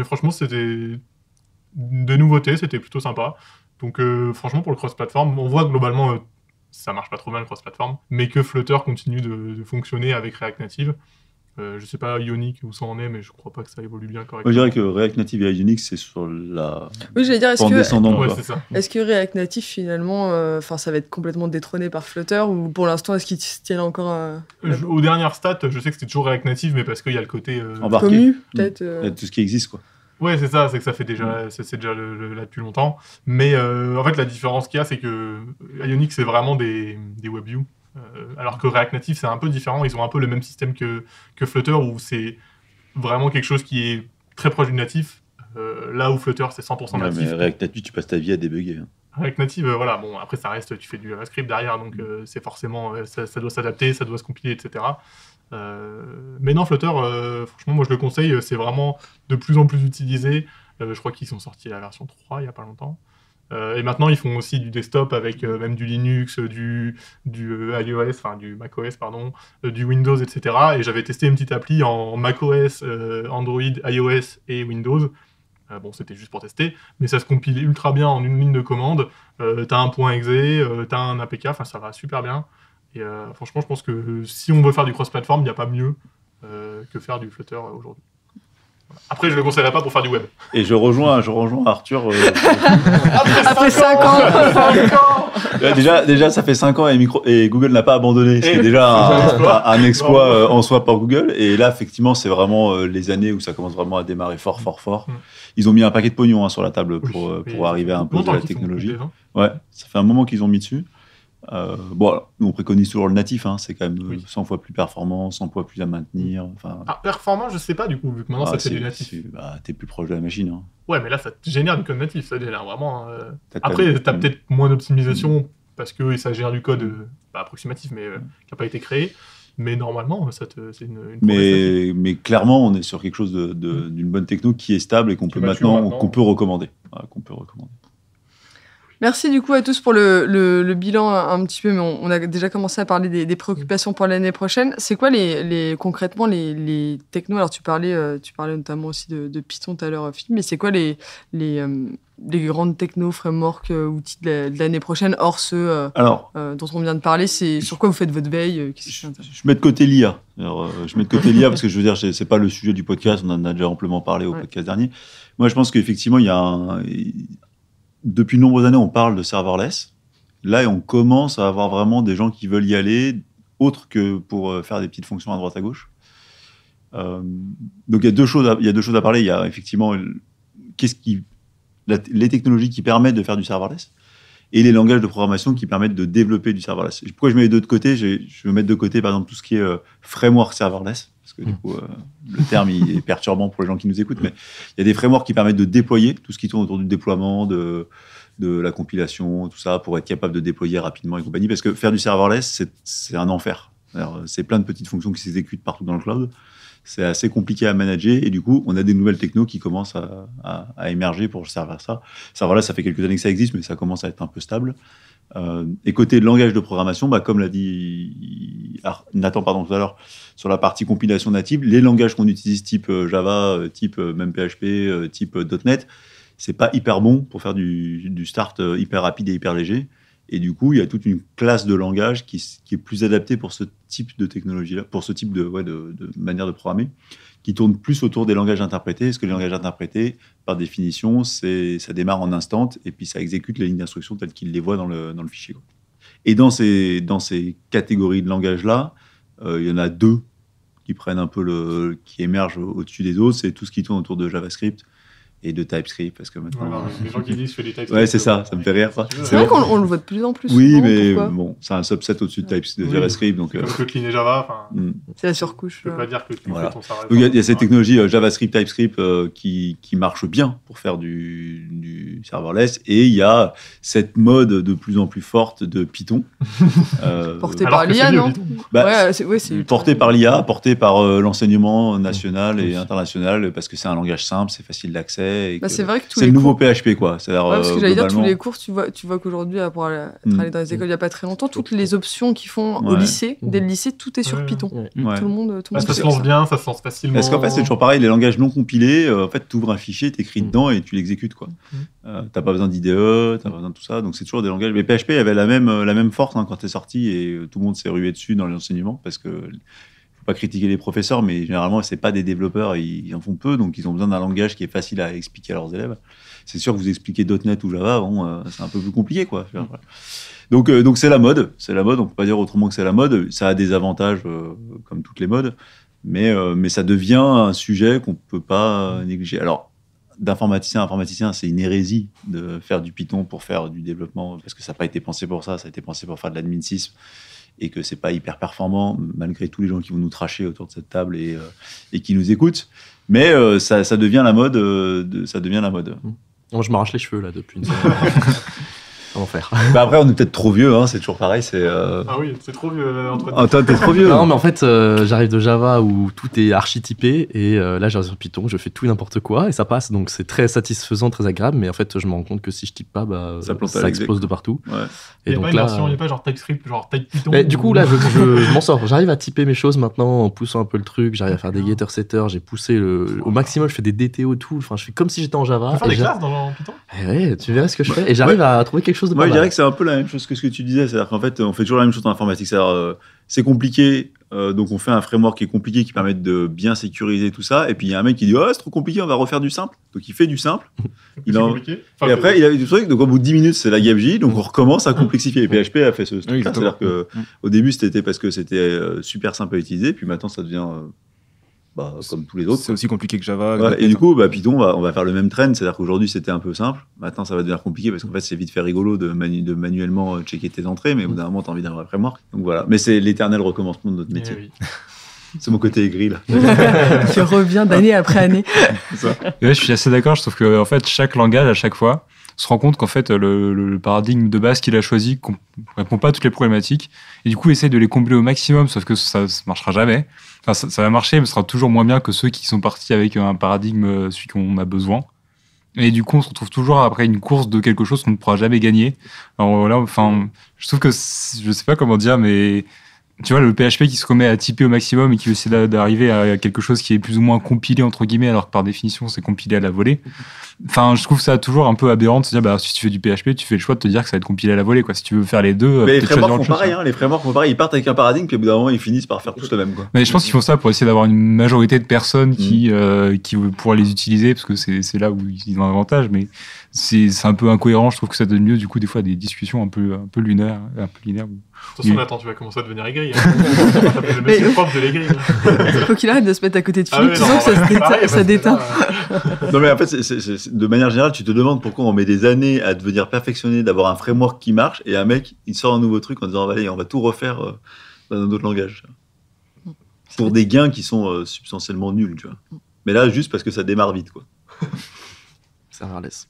franchement, c'était des nouveautés, c'était plutôt sympa. Donc franchement, pour le cross-platform, on voit globalement ça marche pas trop bien le cross-platform, mais que Flutter continue de fonctionner avec React Native. Je sais pas Ionic où ça en est, mais je crois pas que ça évolue bien correctement. Moi, je dirais que React Native et Unix, c'est sur la Oui, j'allais dire, pente descendante, Ouais, quoi. c'est ça. est-ce que React Native, finalement, ça va être complètement détrôné par Flutter ou pour l'instant, est-ce qu'il se tient encore Aux dernières stats, je sais que c'était toujours React Native, mais parce qu'il y a le côté Embarqué. commu, peut-être Il y a tout ce qui existe, quoi. Ouais, c'est ça, c'est que ça fait déjà, c'est déjà là depuis longtemps. Mais en fait, la différence qu'il y a, c'est que Ionic, c'est vraiment des WebView. Alors que React Native, c'est un peu différent. Ils ont un peu le même système que Flutter, où c'est vraiment quelque chose qui est très proche du natif. Là où Flutter, c'est 100% Ouais, natif. mais React Native, tu passes ta vie à débugger. Hein. React Native, voilà, bon, après ça reste, tu fais du JavaScript derrière, donc c'est forcément, ça doit s'adapter, ça doit se compiler, etc. Mais non, Flutter, franchement, moi je le conseille, c'est vraiment de plus en plus utilisé. Je crois qu'ils sont sortis la version 3 il n'y a pas longtemps. Et maintenant, ils font aussi du desktop avec même du Linux, du iOS, enfin du macOS, pardon, du Windows, etc. Et j'avais testé une petite appli en macOS, Android, iOS et Windows. Bon, c'était juste pour tester, mais ça se compile ultra bien en une ligne de commande. T'as un point .exe, t'as un APK, enfin ça va super bien. Et franchement, je pense que si on veut faire du cross-platform, il n'y a pas mieux que faire du Flutter aujourd'hui. Après, je ne le conseillerais pas pour faire du web. Et je rejoins Arthur. Après 5 ans. Déjà, ça fait 5 ans et Google n'a pas abandonné. C'est déjà un exploit en soi pour Google. Et là, effectivement, c'est vraiment les années où ça commence vraiment à démarrer fort. Ils ont mis un paquet de pognon sur la table pour arriver à imposer la technologie. Ouais, ça fait un moment qu'ils ont mis dessus. Bon, nous on préconise toujours le natif, c'est quand même 100 fois plus performant, 100 fois plus à maintenir. Performant, je sais pas du coup, vu que maintenant ça fait du natif. T'es plus proche de la machine. Ouais, mais là ça génère du code natif, ça génère vraiment. Après, t'as peut-être moins d'optimisation parce que ça gère du code approximatif, mais qui n'a pas été créé. Mais normalement, c'est une mais clairement, on est sur quelque chose d'une bonne techno qui est stable et qu'on peut recommander. Qu'on peut recommander. Merci du coup à tous pour le bilan un petit peu, mais on a déjà commencé à parler des préoccupations pour l'année prochaine. C'est quoi concrètement les technos? Alors tu parlais notamment aussi de Python tout à l'heure, Philippe, mais c'est quoi les grandes technos, frameworks, outils de l'année prochaine, hors ceux dont on vient de parler? C'est sur quoi vous faites votre veille? Je mets de côté l'IA. Je mets de côté l'IA parce que je veux dire, c'est pas le sujet du podcast, on en a déjà amplement parlé au podcast dernier. Moi, je pense qu'effectivement, depuis de nombreuses années, on parle de serverless. Là, on commence à avoir vraiment des gens qui veulent y aller, autre que pour faire des petites fonctions à droite à gauche. Donc, il y a deux choses à parler. Il y a effectivement les technologies qui permettent de faire du serverless et les langages de programmation qui permettent de développer du serverless. Pourquoi je mets les deux de côté? Je veux mettre de côté, par exemple, tout ce qui est framework serverless, parce que du coup, le terme il est perturbant pour les gens qui nous écoutent, mais il y a des frameworks qui permettent de déployer tout ce qui tourne autour du déploiement, de la compilation, tout ça, pour être capable de déployer rapidement et compagnie, parce que faire du serverless, c'est un enfer. C'est plein de petites fonctions qui s'exécutent partout dans le cloud. C'est assez compliqué à manager, et du coup, on a des nouvelles technos qui commencent à émerger pour servir ça. Serverless, ça fait quelques années que ça existe, mais ça commence à être un peu stable. Et côté langage de programmation, comme l'a dit Nathan tout à l'heure, sur la partie compilation native, les langages qu'on utilise type Java, type même PHP, type .NET, c'est pas hyper bon pour faire du start hyper rapide et hyper léger. Et du coup, il y a toute une classe de langage qui est plus adaptée pour ce type de technologie-là, pour ce type de manière de programmer, qui tourne plus autour des langages interprétés. Parce que les langages interprétés, par définition, ça démarre en instant et puis ça exécute les lignes d'instruction telles qu'il les voit dans le fichier. Et dans ces catégories de langage-là, il y en a deux qui prennent un peu qui émergent au-dessus des autres. C'est tout ce qui tourne autour de JavaScript et de TypeScript, parce que maintenant... les gens qui disent je fais des TypeScript. Ouais, c'est ça me fait rire. C'est vrai qu'on le voit de plus en plus. Oui, souvent, mais pourquoi bon, c'est un subset au-dessus de JavaScript. Donc, comme Kotlin et Java. C'est la surcouche. Je peux pas dire que tu fais ton serveur. Donc il y a cette technologie JavaScript, TypeScript qui marche bien pour faire du serverless, et il y a cette mode de plus en plus forte de Python. Portée par l'IA, non? Portée par l'IA, portée par l'enseignement national et international, parce que c'est un langage simple, c'est facile d'accès. C'est vrai que c'est le nouveau PHP, quoi. Parce que j'allais dire, tous les cours, tu vois qu'aujourd'hui, pour être allé dans les écoles il n'y a pas très longtemps, toutes les options qu'ils font au lycée, dès le lycée, tout est sur Python. Tout le monde ça se lance bien, ça se lance facilement. Parce qu'en fait, c'est toujours pareil, les langages non compilés, en fait, tu ouvres un fichier, tu écris dedans et tu l'exécutes, quoi. T'as pas besoin d'IDE, t'as pas besoin de tout ça, donc c'est toujours des langages. Mais PHP avait la même force quand t'es sorti, et tout le monde s'est rué dessus dans l'enseignement, parce que pas critiquer les professeurs, mais généralement, c'est pas des développeurs, ils en font peu, donc ils ont besoin d'un langage qui est facile à expliquer à leurs élèves. C'est sûr que vous expliquez .NET ou Java, c'est un peu plus compliqué, quoi. Donc c'est la mode, on peut pas dire autrement que c'est la mode. Ça a des avantages, comme toutes les modes, mais ça devient un sujet qu'on peut pas négliger. Alors, d'informaticien à informaticien, c'est une hérésie de faire du Python pour faire du développement, parce que ça n'a pas été pensé pour ça a été pensé pour faire de l'admin-sys, et que c'est pas hyper performant, malgré tous les gens qui vont nous tracher autour de cette table et qui nous écoutent. Mais ça devient la mode. Moi, je m'arrache les cheveux, là, depuis une semaine. Comment faire? Après, on est peut-être trop vieux, c'est toujours pareil. Ah oui, c'est trop vieux. Toi, t'es trop vieux. Non, mais en fait, j'arrive de Java où tout est archi-typé, et là, j'arrive sur Python, je fais tout et n'importe quoi, et ça passe. Donc, c'est très satisfaisant, très agréable, mais en fait, je me rends compte que si je type pas, ça explose de partout. Ouais. Et il donc n'y a pas genre TypeScript, genre Type Python. Mais du coup, là, je m'en sors. J'arrive à typer mes choses maintenant en poussant un peu le truc. J'arrive à faire des getter-setter. J'ai poussé au maximum. Je fais des DTO, tout. Enfin, je fais comme si j'étais en Java. Tu peux faire des classes dans Python? Ouais, tu verrais ce que je fais. Et j'arrive à trouver quelque chose Moi, je dirais que c'est un peu la même chose que ce que tu disais. C'est-à-dire qu'en fait, on fait toujours la même chose en informatique. C'est-à-dire, c'est compliqué, donc on fait un framework qui est compliqué, qui permet de bien sécuriser tout ça. Et puis, il y a un mec qui dit, oh, c'est trop compliqué, on va refaire du simple. Donc, il fait du simple. Compliqué. Et après, il a du truc. Donc, au bout de 10 minutes, c'est la gabegie. Donc, on recommence à complexifier. Et PHP a fait ce truc-là. C'est-à-dire qu'au début, c'était parce que c'était super simple à utiliser. Puis maintenant, ça devient... comme tous les autres. C'est aussi compliqué que Java. Voilà, et du coup, Python, on va faire le même trend. C'est-à-dire qu'aujourd'hui, c'était un peu simple. Maintenant, ça va devenir compliqué parce qu'en fait, c'est vite fait rigolo de manuellement checker tes entrées, mais au bout d'un moment, tu as envie d'un vrai framework. Donc voilà. Mais c'est l'éternel recommencement de notre métier. Oui. C'est mon côté aigri, là. Qui revient d'année après année. Ouais, je suis assez d'accord. Je trouve que en fait, chaque langage, à chaque fois, se rend compte qu'en fait, le paradigme de base qu'il a choisi ne répond pas à toutes les problématiques. Et du coup, essaye de les combler au maximum, sauf que ça ne marchera jamais. Enfin, ça va marcher, mais ce sera toujours moins bien que ceux qui sont partis avec un paradigme, celui qu'on a besoin. Et du coup, on se retrouve toujours après une course de quelque chose qu'on ne pourra jamais gagner. Alors là, enfin, je trouve que, je sais pas comment dire, mais tu vois, le PHP qui se remet à typer au maximum et qui essaie d'arriver à quelque chose qui est plus ou moins compilé, entre guillemets, alors que par définition, c'est compilé à la volée. Enfin, je trouve ça toujours un peu aberrant de se dire, si tu fais du PHP, tu fais le choix de te dire que ça va être compilé à la volée, quoi. Si tu veux faire les deux, mais les frameworks font pareil, hein. Les frameworks font pareil. Ils partent avec un paradigme, puis au bout d'un moment, ils finissent par faire tous le même, quoi. Mais je pense qu'ils font ça pour essayer d'avoir une majorité de personnes qui pourraient les utiliser, parce que c'est là où ils ont un avantage, mais c'est un peu incohérent. Je trouve que ça donne lieu, du coup, des fois, à des discussions un peu lunaires, un peu linéaires. Attention, Nathan, tu vas commencer à devenir aigri. Le monsieur prof de l'aigri. Faut qu'il arrête de se mettre à côté de Philippe. Tu sens que ça déteint. Non, mais en fait, de manière générale, tu te demandes pourquoi on met des années à devenir perfectionné, d'avoir un framework qui marche, et un mec, il sort un nouveau truc en disant, allez, on va tout refaire dans un autre langage. Pour des gains qui sont substantiellement nuls, tu vois. Mais là, juste parce que ça démarre vite, quoi. Serverless.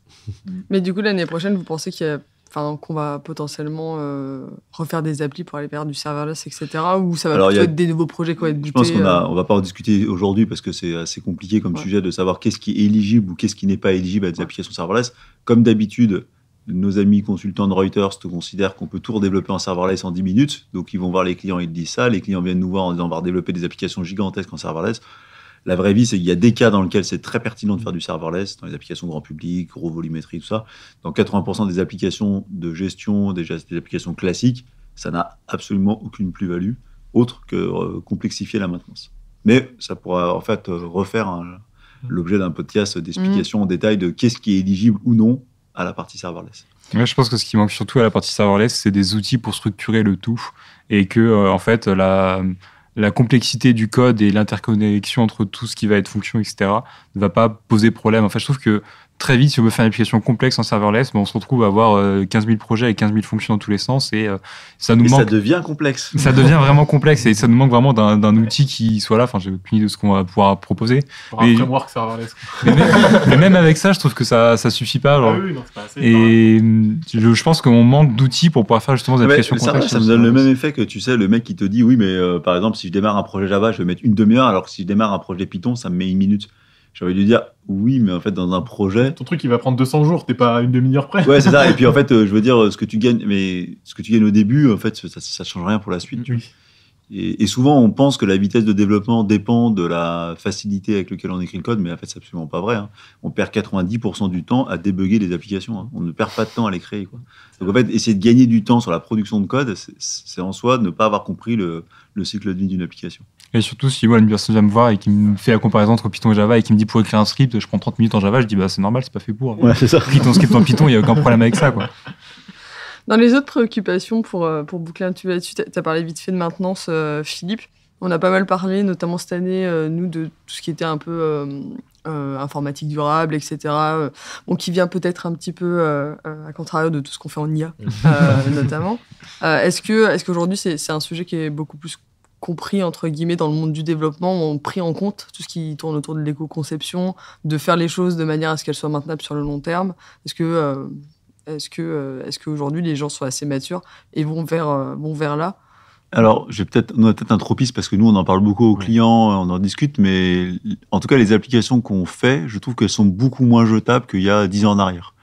Mais du coup, l'année prochaine, vous pensez qu'on va potentiellement refaire des applis pour aller vers du serverless, etc. Ou ça va plutôt être des nouveaux projets qui vont être butés? Je pense on va pas en discuter aujourd'hui parce que c'est assez compliqué comme sujet de savoir qu'est-ce qui est éligible ou qu'est-ce qui n'est pas éligible à des applications serverless. Comme d'habitude, nos amis consultants de Reuters considèrent qu'on peut tout redévelopper en serverless en 10 minutes. Donc, ils vont voir les clients, ils disent ça. Les clients viennent nous voir en disant on va redévelopper des applications gigantesques en serverless. La vraie vie, c'est qu'il y a des cas dans lesquels c'est très pertinent de faire du serverless, dans les applications grand public, gros volumétrie, tout ça. Dans 80% des applications de gestion, des applications classiques, ça n'a absolument aucune plus-value, autre que complexifier la maintenance. Mais ça pourra en fait refaire l'objet d'un podcast d'explication en détail de qu'est-ce qui est éligible ou non à la partie serverless. Ouais, je pense que ce qui manque surtout à la partie serverless, c'est des outils pour structurer le tout, et que en fait la complexité du code et l'interconnexion entre tout ce qui va être fonction, etc., ne va pas poser problème. En fait, je trouve que très vite, si on veut faire une application complexe en serverless, on se retrouve à avoir 15 000 projets avec 15 000 fonctions dans tous les sens, et ça nous manque. Ça devient complexe. Ça devient vraiment complexe, et ça nous manque vraiment d'un outil qui soit là. Enfin, j'ai aucune idée de ce qu'on va pouvoir proposer. Un framework serverless. Mais même avec ça, je trouve que ça suffit pas. Alors. Ah oui, non, c'est pas assez. Et je pense qu'on manque d'outils pour pouvoir faire justement des applications complexes. Ça me donne le même effet que, tu sais, le mec qui te dit, oui, mais par exemple, si je démarre un projet Java, je vais mettre une demi-heure, alors que si je démarre un projet Python, ça me met 1 minute. J'ai envie de lui dire, oui, mais en fait, dans un projet... Ton truc, il va prendre 200 jours, t'es pas à une demi-heure près. Ouais, c'est ça. Et puis, en fait, je veux dire, ce que tu gagnes au début, en fait, ça change rien pour la suite. Oui. Et souvent, on pense que la vitesse de développement dépend de la facilité avec laquelle on écrit le code, mais en fait, c'est absolument pas vrai. On perd 90% du temps à débugger les applications. On ne perd pas de temps à les créer, quoi. Donc, en fait, essayer de gagner du temps sur la production de code, c'est en soi ne pas avoir compris le cycle de vie d'une application. Et surtout, si une personne vient me voir et qui me fait la comparaison entre Python et Java et qui me dit pour écrire un script, je prends 30 minutes en Java, je dis c'est normal, c'est pas fait pour. Ouais, c'est ça. Écris ton script en Python, il n'y a aucun problème avec ça, quoi. Dans les autres préoccupations, pour boucler un petit peu là-dessus, tu as parlé vite fait de maintenance, Philippe. On a pas mal parlé, notamment cette année, nous, de tout ce qui était un peu informatique durable, etc. Qui vient peut-être un petit peu à contrario de tout ce qu'on fait en IA, notamment. Est-ce qu'aujourd'hui, c'est un sujet qui est beaucoup plus compris, entre guillemets, dans le monde du développement, ont pris en compte tout ce qui tourne autour de l'éco-conception, de faire les choses de manière à ce qu'elles soient maintenables sur le long terme? Est-ce qu'aujourd'hui, les gens sont assez matures et vont vers là? Alors, on a peut-être un tropisme parce que nous, on en parle beaucoup aux clients, on en discute, mais en tout cas, les applications qu'on fait, je trouve qu'elles sont beaucoup moins jetables qu'il y a 10 ans en arrière.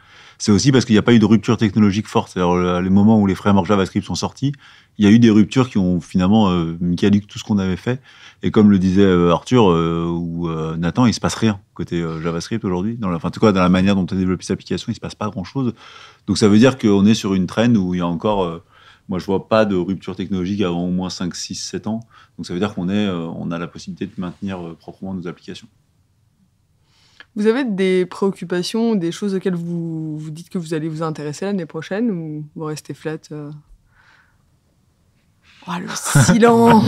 c'est aussi parce qu'il n'y a pas eu de rupture technologique forte. C'est-à-dire, les moments où les frameworks JavaScript sont sortis, il y a eu des ruptures qui ont finalement caduqué tout ce qu'on avait fait. Et comme le disait Arthur ou Nathan, il se passe rien côté JavaScript aujourd'hui. En tout cas, dans la manière dont on développe cette application, il se passe pas grand-chose. Donc ça veut dire qu'on est sur une trend où il y a encore... moi, je vois pas de rupture technologique avant au moins 5, 6, 7 ans. Donc ça veut dire qu'on a la possibilité de maintenir proprement nos applications. Vous avez des préoccupations, des choses auxquelles vous dites que vous allez vous intéresser l'année prochaine ou vous restez flat Oh, le silence.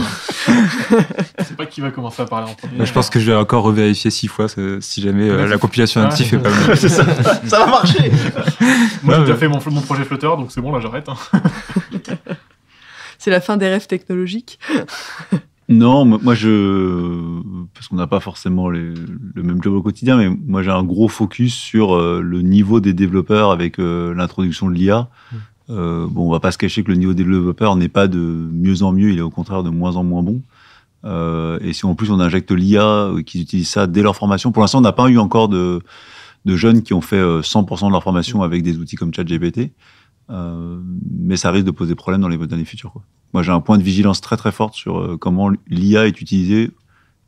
Je sais pas qui va commencer à parler en premier. Je pense que je vais encore revérifier 6 fois si jamais la compilation native est pas bonne. C'est ça, ça va marcher. Moi, j'ai déjà fait mon projet Flutter, donc c'est bon, là, j'arrête. C'est la fin des rêves technologiques. Non, moi, parce qu'on n'a pas forcément le même job au quotidien, mais moi, j'ai un gros focus sur le niveau des développeurs avec l'introduction de l'IA. On va pas se cacher que le niveau des développeurs n'est pas de mieux en mieux, il est au contraire de moins en moins bon. Et si en plus on injecte l'IA, qu'ils utilisent ça dès leur formation, pour l'instant on n'a pas eu encore de jeunes qui ont fait 100% de leur formation avec des outils comme ChatGPT, mais ça risque de poser problème dans les années futures, quoi. Moi j'ai un point de vigilance très très fort sur comment l'IA est utilisée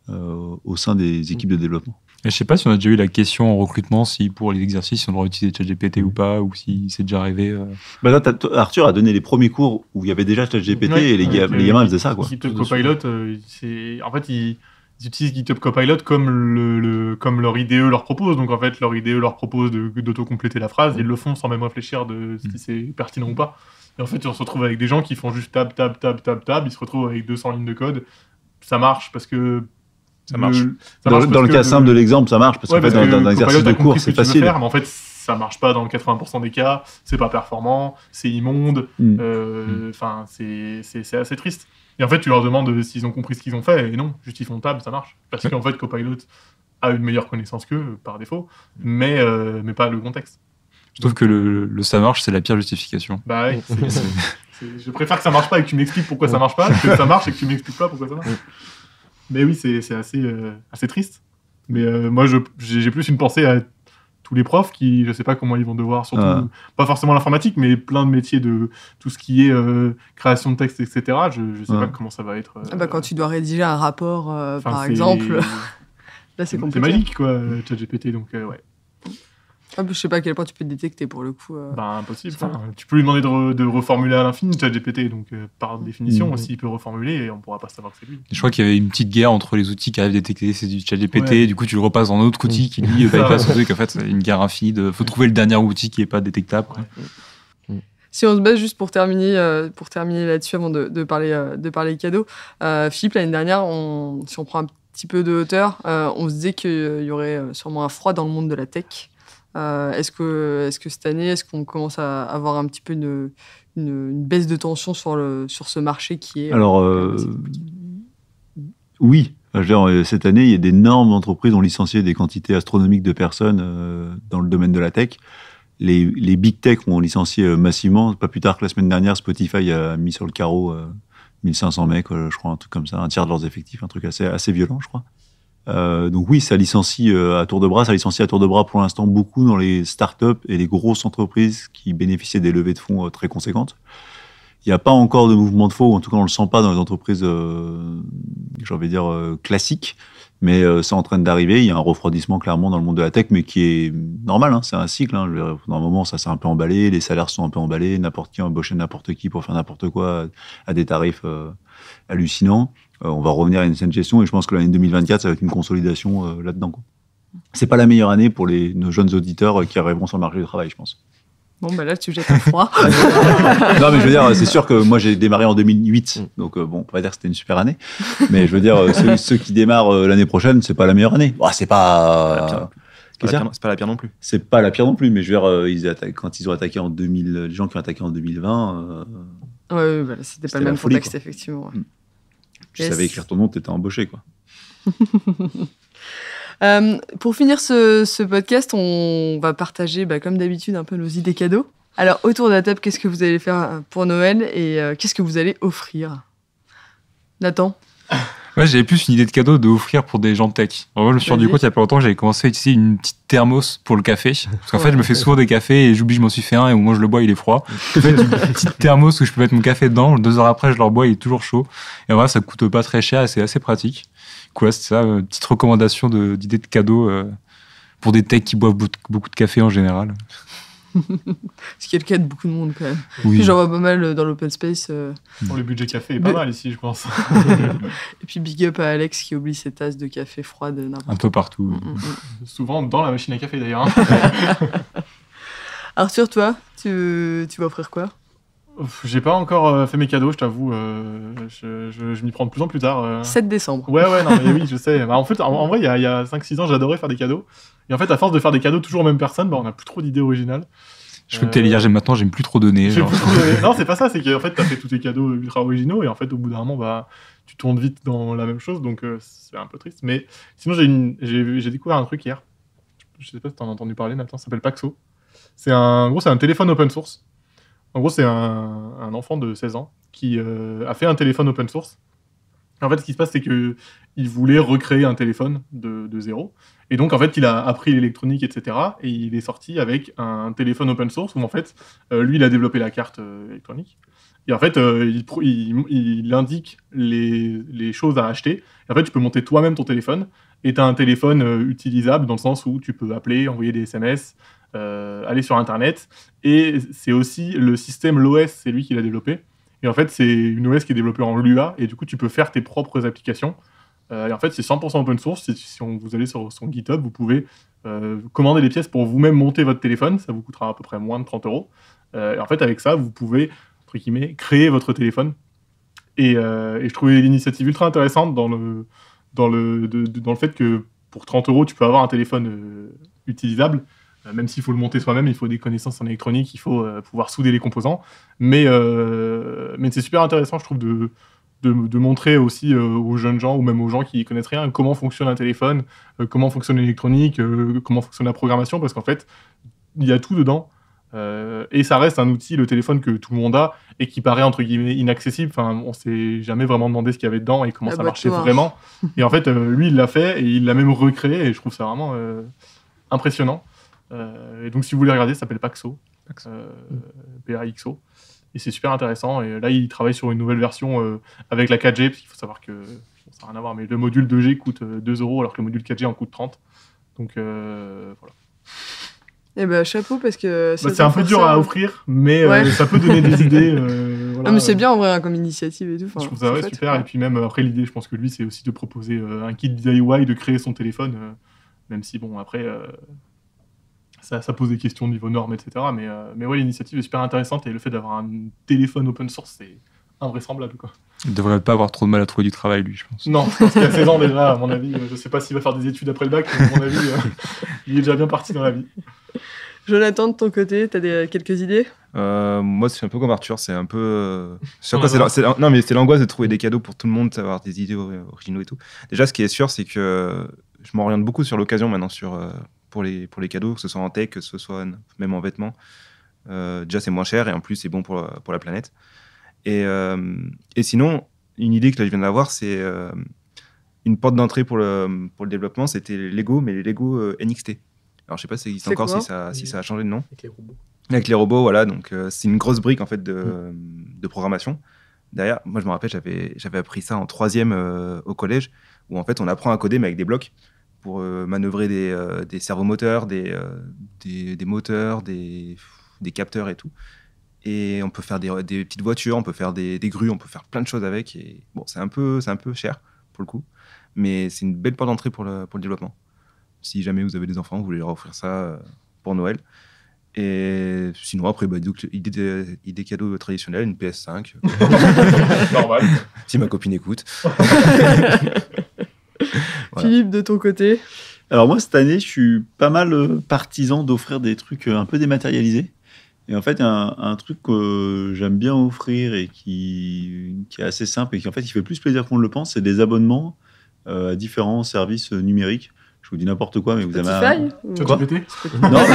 au sein des équipes de développement. Je sais pas si on a déjà eu la question en recrutement, si pour les exercices, on doit utiliser ChatGPT ou pas, ou si c'est déjà arrivé. Là, Arthur a donné les premiers cours où il y avait déjà ChatGPT et les gamins faisaient ça, quoi. GitHub Copilot, en fait, ils utilisent GitHub Copilot comme leur IDE leur propose. Donc, en fait, leur IDE leur propose d'auto-compléter la phrase. Ils le font sans même réfléchir de si c'est pertinent ou pas. Et en fait, on se retrouve avec des gens qui font juste tab. Ils se retrouvent avec 200 lignes de code. Ça marche parce que... Ça marche. Dans le cas simple de l'exemple, ça marche, parce qu'en fait, dans un exercice de cours, c'est facile. Mais en fait, ça marche pas dans 80% des cas, c'est pas performant, c'est immonde, c'est assez triste. Et en fait, tu leur demandes s'ils ont compris ce qu'ils ont fait, et non, juste ils font tab, ça marche. Parce qu'en fait, Copilot a une meilleure connaissance qu'eux, par défaut, mais pas le contexte. Je trouve que le ça marche, c'est la pire justification. Bah ouais, je préfère que ça marche pas et que tu m'expliques pourquoi ça marche pas, que ça marche et que tu m'expliques pas pourquoi ça marche. Mais oui, c'est assez triste. Mais moi, j'ai plus une pensée à tous les profs qui, je sais pas comment ils vont devoir, surtout, pas forcément l'informatique, mais plein de métiers de tout ce qui est création de texte, etc. Je sais pas comment ça va être. Quand tu dois rédiger un rapport, par exemple, là, c'est compliqué. C'est magique, quoi, ChatGPT, donc ouais. Je sais pas à quel point tu peux te détecter pour le coup. Impossible. Tu peux lui demander de reformuler à l'infini ChatGPT, donc par définition, s'il peut reformuler, on pourra pas savoir que c'est lui. Je crois qu'il y avait une petite guerre entre les outils qui arrivent à détecter c'est du ChatGPT, du coup tu le repasses dans un autre outil qui lui bypass le truc. En fait, c'est une guerre infinie. Faut trouver le dernier outil qui est pas détectable. Si on se base juste pour terminer là-dessus avant de parler cadeaux, Philippe, l'année dernière, si on prend un petit peu de hauteur, on se disait qu'il y aurait sûrement un froid dans le monde de la tech. Est-ce que cette année, est-ce qu'on commence à avoir un petit peu une baisse de tension sur ce marché qui est... Alors, oui. Cette année, il y a d'énormes entreprises qui ont licencié des quantités astronomiques de personnes dans le domaine de la tech. Les big tech ont licencié massivement. Pas plus tard que la semaine dernière, Spotify a mis sur le carreau 1500 mecs, je crois, un truc comme ça, un tiers de leurs effectifs, un truc assez violent, je crois. Donc oui, ça licencie à tour de bras. Ça licencie à tour de bras pour l'instant beaucoup dans les startups et les grosses entreprises qui bénéficiaient des levées de fonds très conséquentes. Il n'y a pas encore de mouvement de faux, ou en tout cas on ne le sent pas dans les entreprises, j'ai envie de dire, classiques, mais c'est en train d'arriver. Il y a un refroidissement clairement dans le monde de la tech, mais qui est normal, hein, c'est un cycle. Hein. Dans un moment, ça s'est un peu emballé, les salaires sont un peu emballés, n'importe qui embauchait n'importe qui pour faire n'importe quoi à des tarifs hallucinants. On va revenir à une saine gestion et je pense que l'année 2024, ça va être une consolidation là-dedans, quoi. C'est pas la meilleure année pour nos jeunes auditeurs qui arriveront sur le marché du travail, je pense. Bon, là, tu jettes un froid. Non, mais je veux dire, c'est sûr que moi, j'ai démarré en 2008, donc on va dire que c'était une super année. Mais je veux dire, ceux qui démarrent l'année prochaine, c'est pas la meilleure année. C'est pas... C'est pas la pire non plus. C'est pas la pire non plus, mais je veux dire, quand ils ont attaqué en 2000, les gens qui ont attaqué en 2020... c'était pas le même contexte, effectivement. Ouais. Tu savais écrire ton nom, t'étais embauché, quoi. Pour finir ce podcast, on va partager, comme d'habitude, un peu nos idées cadeaux. Alors, autour de la table, qu'est-ce que vous allez faire pour Noël et qu'est-ce que vous allez offrir ? Nathan ? Ouais, j'avais plus une idée de cadeau de offrir pour des gens tech. En vrai, je me suis rendu compte il y a pas longtemps, j'avais commencé à utiliser une petite thermos pour le café. Parce qu'en fait, je me fais souvent des cafés et j'oublie, je m'en suis fait un et au moins je le bois, il est froid. En fait, une petite thermos où je peux mettre mon café dedans. 2 heures après, je le rebois, il est toujours chaud. Et en vrai, ça coûte pas très cher et c'est assez pratique. Quoi, c'est ça, une petite recommandation d'idée de cadeau pour des techs qui boivent beaucoup de café en général. Ce qui est le cas de beaucoup de monde quand même. Oui. J'en vois pas mal dans l'open space. Le budget café est pas mal ici, je pense. Et puis big up à Alex qui oublie ses tasses de café froides n'importe Un peu partout. Souvent dans la machine à café d'ailleurs. Arthur, toi, tu vas offrir quoi? J'ai pas encore fait mes cadeaux, je t'avoue. Je m'y prends de plus en plus tard. 7 décembre. Ouais, non, mais oui, je sais. Bah, en fait, en vrai, il y a 5-6 ans, j'adorais faire des cadeaux. Et en fait, à force de faire des cadeaux toujours aux mêmes personnes, on n'a plus trop d'idées originales. Je crois que t'allais dire, j'aime plus trop donner. Non, c'est pas ça, c'est qu'en fait, t'as fait tous tes cadeaux ultra originaux et en fait, au bout d'un moment, tu tournes vite dans la même chose, donc c'est un peu triste. Mais sinon, j'ai découvert un truc hier. Je sais pas si t'en as entendu parler, Nathan, ça s'appelle Paxo. C'est un téléphone open source. En gros, c'est un enfant de 16 ans qui a fait un téléphone open source. En fait, ce qui se passe, c'est qu'il voulait recréer un téléphone de zéro. Et donc, en fait, il a appris l'électronique, etc. Et il est sorti avec un téléphone open source où, en fait, lui, il a développé la carte électronique. Et en fait, il indique les choses à acheter. Et en fait, tu peux monter toi-même ton téléphone. Et tu as un téléphone utilisable dans le sens où tu peux appeler, envoyer des SMS, aller sur Internet. Et c'est aussi le système, l'OS, c'est lui qui l'a développé. Et en fait, c'est une OS qui est développée en Lua. Et du coup, tu peux faire tes propres applications. Et en fait, c'est 100% open source. Si vous allez sur son GitHub, vous pouvez commander des pièces pour vous-même monter votre téléphone. Ça vous coûtera à peu près moins de 30 €. Et en fait, avec ça, vous pouvez, entre guillemets, créer votre téléphone. Et je trouvais l'initiative ultra intéressante dans le fait que pour 30 €, tu peux avoir un téléphone utilisable. Même s'il faut le monter soi-même, il faut des connaissances en électronique, il faut pouvoir souder les composants. Mais c'est super intéressant, je trouve, de montrer aussi aux jeunes gens ou même aux gens qui connaissent rien comment fonctionne un téléphone, comment fonctionne l'électronique, comment fonctionne la programmation, parce qu'en fait, il y a tout dedans. Et ça reste un outil, le téléphone, que tout le monde a et qui paraît entre guillemets inaccessible. Enfin, on s'est jamais vraiment demandé ce qu'il y avait dedans et comment ça marchait vraiment. Et en fait, lui, il l'a fait et il l'a même recréé et je trouve ça vraiment impressionnant. Et donc, si vous voulez regarder, ça s'appelle Paxo. Paxo. Et c'est super intéressant. Et là, il travaille sur une nouvelle version avec la 4G, parce qu'il faut savoir que ça n'a rien à voir, mais le module 2G coûte 2 € alors que le module 4G en coûte 30. Donc voilà. Eh ben, chapeau, parce que c'est un peu dur à offrir, mais ça peut donner des idées. Voilà. Non, mais c'est bien en vrai, comme initiative et tout. Je trouve ça super. Et puis même après, l'idée, je pense que lui, c'est aussi de proposer un kit DIY, de créer son téléphone, même si bon, après, ça pose des questions au niveau normes, etc. Mais ouais, l'initiative est super intéressante et le fait d'avoir un téléphone open source, c'est invraisemblable, quoi. Il devrait pas avoir trop de mal à trouver du travail, lui, je pense. Non, parce qu'il a 16 ans déjà, à mon avis. Je sais pas s'il va faire des études après le bac, mais à mon avis, il est déjà bien parti dans la vie. Jonathan, de ton côté, t'as quelques idées? Moi, c'est un peu comme Arthur, c'est un peu... Non, mais c'est l'angoisse de trouver des cadeaux pour tout le monde, d'avoir des idées originaux et tout. Déjà, ce qui est sûr, c'est que je m'oriente beaucoup sur l'occasion maintenant pour les cadeaux, que ce soit en tech, que ce soit même en vêtements. Déjà, c'est moins cher et en plus, c'est bon pour la planète. Et sinon, une idée que là, je viens d'avoir, c'est une porte d'entrée pour le développement, c'était Lego, mais les Lego NXT. Alors, je sais pas si ça existe encore, si ça a changé de nom. Avec les robots. Avec les robots, voilà. Donc, c'est une grosse brique, en fait, de programmation. Derrière, moi, je me rappelle, j'avais appris ça en 3e au collège, où, en fait, on apprend à coder, mais avec des blocs, pour manœuvrer des servomoteurs, des moteurs, des capteurs et tout. Et on peut faire des petites voitures, on peut faire des grues, on peut faire plein de choses avec. Et bon, c'est un peu cher, pour le coup. Mais c'est une belle porte d'entrée pour le développement. Si jamais vous avez des enfants, vous voulez leur offrir ça pour Noël. Et sinon, après, idée cadeau traditionnelle, une PS5. Normal. Si ma copine écoute. Voilà. Philippe, de ton côté? Alors moi, cette année, je suis pas mal partisan d'offrir des trucs un peu dématérialisés. Et en fait, un truc que j'aime bien offrir et qui est assez simple et qui en fait, il fait plus plaisir qu'on ne le pense, c'est des abonnements à différents services numériques. Je vous dis n'importe quoi, mais vous avez Quoi Non, tu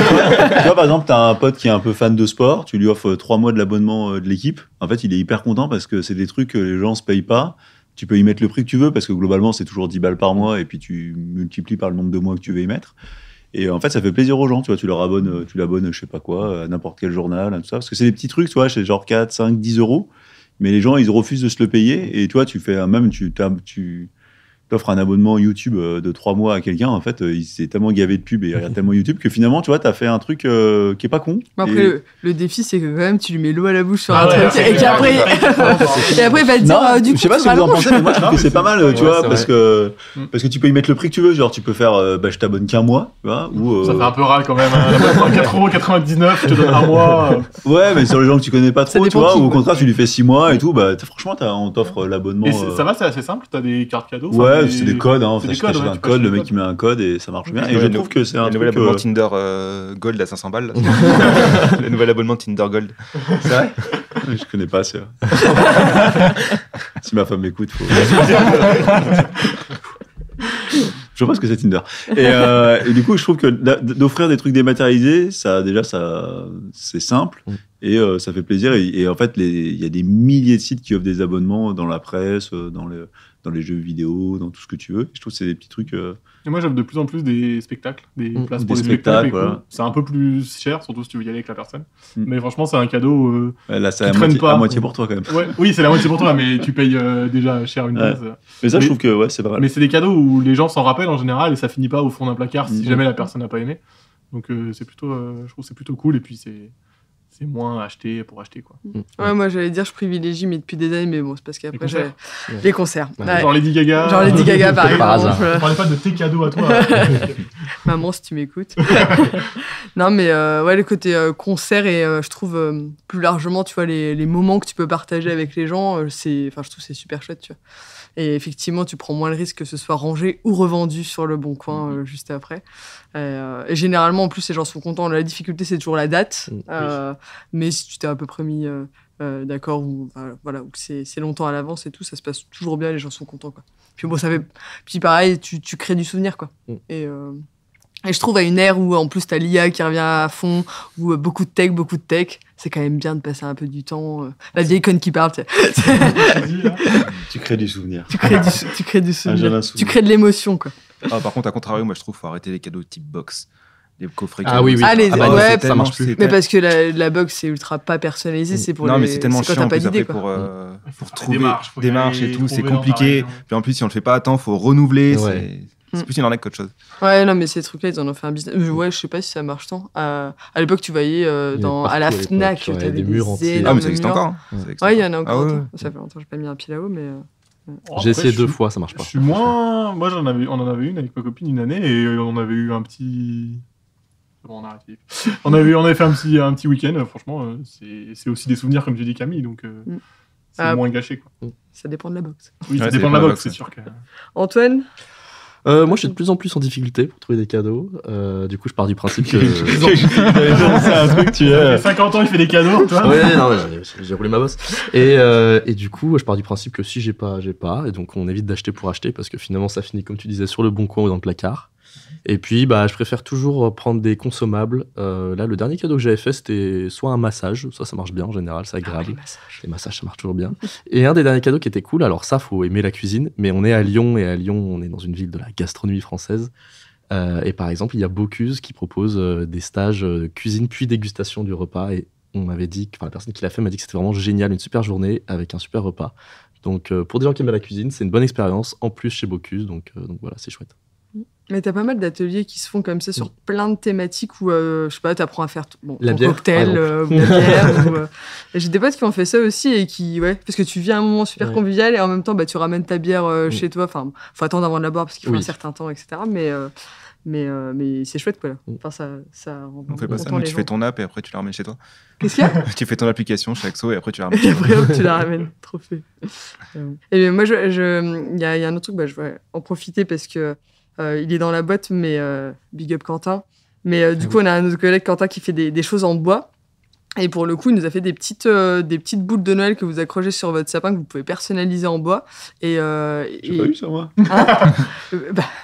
vois, par exemple, tu as un pote qui est un peu fan de sport, tu lui offres 3 mois de l'abonnement de l'équipe. En fait, il est hyper content parce que c'est des trucs que les gens ne se payent pas. tu peux y mettre le prix que tu veux parce que globalement, c'est toujours 10 balles par mois et puis tu multiplies par le nombre de mois que tu veux y mettre. Et en fait, ça fait plaisir aux gens, tu vois, tu l'abonnes, je sais pas quoi, à n'importe quel journal, tout ça. Parce que c'est des petits trucs, tu vois, c'est genre 4, 5, 10 euros. Mais les gens, ils refusent de se le payer. Et toi, tu t'offres un abonnement YouTube de 3 mois à quelqu'un. En fait, il s'est tellement gavé de pubs et il regarde tellement YouTube que finalement, tu vois, t'as fait un truc qui est pas con. Après, le défi, c'est que quand même, tu lui mets l'eau à la bouche sur Ah un ouais, truc. Et qu'après, il va te dire, du coup, je sais pas ce que vous en pensez, mais moi, je trouve que c'est pas mal, tu vois, parce que tu peux y mettre le prix que tu veux. Genre, tu peux faire, je t'abonne qu'un mois, tu vois, ou. Ça fait un peu râle quand même. 4,99€, je te donne un mois. Ouais, mais sur les gens que tu connais pas trop, tu vois, ou au contraire, tu lui fais 6 mois et tout, franchement, on t'offre l'abonnement. Et ça va, c'est assez simple. T'as des cartes cadeaux. Ouais, c'est des codes, hein. C'est des Tu codes, achètes ouais, un tu peux code, acheter le des mec codes. qui met un code et ça marche bien. Et je trouve que c'est un Le nouvel truc. abonnement Tinder Gold à 500 balles. Le nouvel abonnement Tinder Gold. C'est vrai. Je connais pas, c'est vrai. Si ma femme m'écoute, faut. Je vois pas ce que c'est Tinder. Et du coup, je trouve que d'offrir des trucs dématérialisés, c'est simple et ça fait plaisir. Et en fait, il y a des milliers de sites qui offrent des abonnements dans la presse, dans les jeux vidéo, dans tout ce que tu veux. Je trouve que c'est des petits trucs. Et moi, j'offre de plus en plus des spectacles, des places pour Des des spectacles. voilà. C'est un peu plus cher, surtout si tu veux y aller avec la personne. Mais franchement, c'est un cadeau. Là, c'est qui traîne pas. à moitié pour toi quand même. Ouais, oui, c'est la moitié pour toi, mais tu payes déjà cher une place. Mais ça, je trouve que c'est pas mal. Mais c'est des cadeaux où les gens s'en rappellent en général et ça finit pas au fond d'un placard si jamais la personne n'a pas aimé. Donc c'est plutôt, je trouve que c'est plutôt cool et puis c'est moins acheter pour acheter quoi. Ouais, moi j'allais dire je privilégie mais depuis des années, mais bon c'est parce qu'après j'ai les concerts. Ouais. Genre Lady Gaga. Genre Lady Gaga par exemple. On parlait pas de tes cadeaux à toi. Maman si tu m'écoutes. Non mais ouais le côté concert et je trouve plus largement tu vois les moments que tu peux partager avec les gens je trouve c'est super chouette tu vois. Et effectivement, tu prends moins le risque que ce soit rangé ou revendu sur le bon coin juste après. Et généralement, en plus, les gens sont contents. La difficulté, c'est toujours la date. Mais si tu t'es à peu près mis d'accord ou voilà, ou que c'est longtemps à l'avance et tout, ça se passe toujours bien. Les gens sont contents, quoi. Puis bon, puis pareil, tu crées du souvenir, quoi. Et je trouve à une ère où en plus t'as l'IA qui revient à fond, où beaucoup de tech, c'est quand même bien de passer un peu du temps. La vieille conne qui parle, Tu crées du souvenir. Tu crées du souvenir. Tu crées de l'émotion, quoi. Par contre, à contrario, moi je trouve qu'il faut arrêter les cadeaux type box. Les coffrets. Ah oui. Ouais, ça marche plus. Mais parce que la box c'est ultra pas personnalisé, c'est pour mais c'est tellement quand chiant t'as pas en plus d'idée, après quoi. pour trouver démarches et tout, c'est compliqué. Puis en plus, si on le fait pas à temps, faut renouveler. C'est plus une arnaque qu'autre chose. Ouais, non, mais ces trucs-là, ils en ont fait un business. Ouais, je sais pas si ça marche tant. À l'époque, tu voyais à la Fnac, t'avais des murs entiers. Ah, mais ça existe encore. Ouais, il y en a encore. Ça fait longtemps que j'ai pas mis un pied là-haut, mais. J'ai essayé 2 fois, ça marche pas. Je suis moins. Moi, on en avait une avec ma copine une année et on avait eu un petit. Bon, on a arrêté. On avait fait un petit week-end. Franchement, c'est aussi des souvenirs, comme tu dis, Camille. Donc, c'est moins gâché, quoi. Ça dépend de la box. Oui, ça dépend de la box, c'est sûr. Antoine ? Moi, je suis de plus en plus en difficulté pour trouver des cadeaux. Du coup, je pars du principe que. C'est un truc, tu as 50 ans, il fait des cadeaux, toi. Ouais, non, j'ai roulé ma bosse. Et du coup, je pars du principe que si j'ai pas. Et donc, on évite d'acheter pour acheter parce que finalement, ça finit, comme tu disais, sur le bon coin ou dans le placard. Et puis, je préfère toujours prendre des consommables. Là, le dernier cadeau que j'avais fait, c'était soit un massage. Ça marche bien en général, c'est agréable. Les massages, ça marche toujours bien. Et un des derniers cadeaux qui était cool, alors ça, faut aimer la cuisine, mais on est à Lyon, et à Lyon, on est dans une ville de la gastronomie française. Et par exemple, il y a Bocuse qui propose des stages cuisine puis dégustation du repas. Et on m'avait dit, la personne qui l'a fait m'a dit que c'était vraiment génial, une super journée avec un super repas. Donc, pour des gens qui aiment la cuisine, c'est une bonne expérience, en plus chez Bocuse. Donc voilà, c'est chouette. Mais t'as pas mal d'ateliers qui se font comme ça sur plein de thématiques où, je sais pas, t'apprends à faire ton cocktail ou la bière. J'ai des potes qui ont fait ça aussi et qui, parce que tu vis à un moment super convivial et en même temps, tu ramènes ta bière chez toi. Enfin, faut attendre avant de la boire parce qu'il faut un certain temps, etc. Mais c'est chouette, quoi. Là. Enfin, ça on fait pas ça, mais tu fais ton app et après tu la ramènes chez toi. Qu'est-ce qu'il y a? Tu fais ton application chez Axo et après tu la ramènes chez toi. Et après, tu la ramènes. Trop fait. Et moi, il y a un autre truc, je vais en profiter parce que il est dans la boîte, mais big up Quentin. Mais du coup, on a un autre collègue, Quentin, qui fait des choses en bois. Et pour le coup, il nous a fait des petites boules de Noël que vous accrochez sur votre sapin, que vous pouvez personnaliser en bois. J'ai pas eu ça, moi.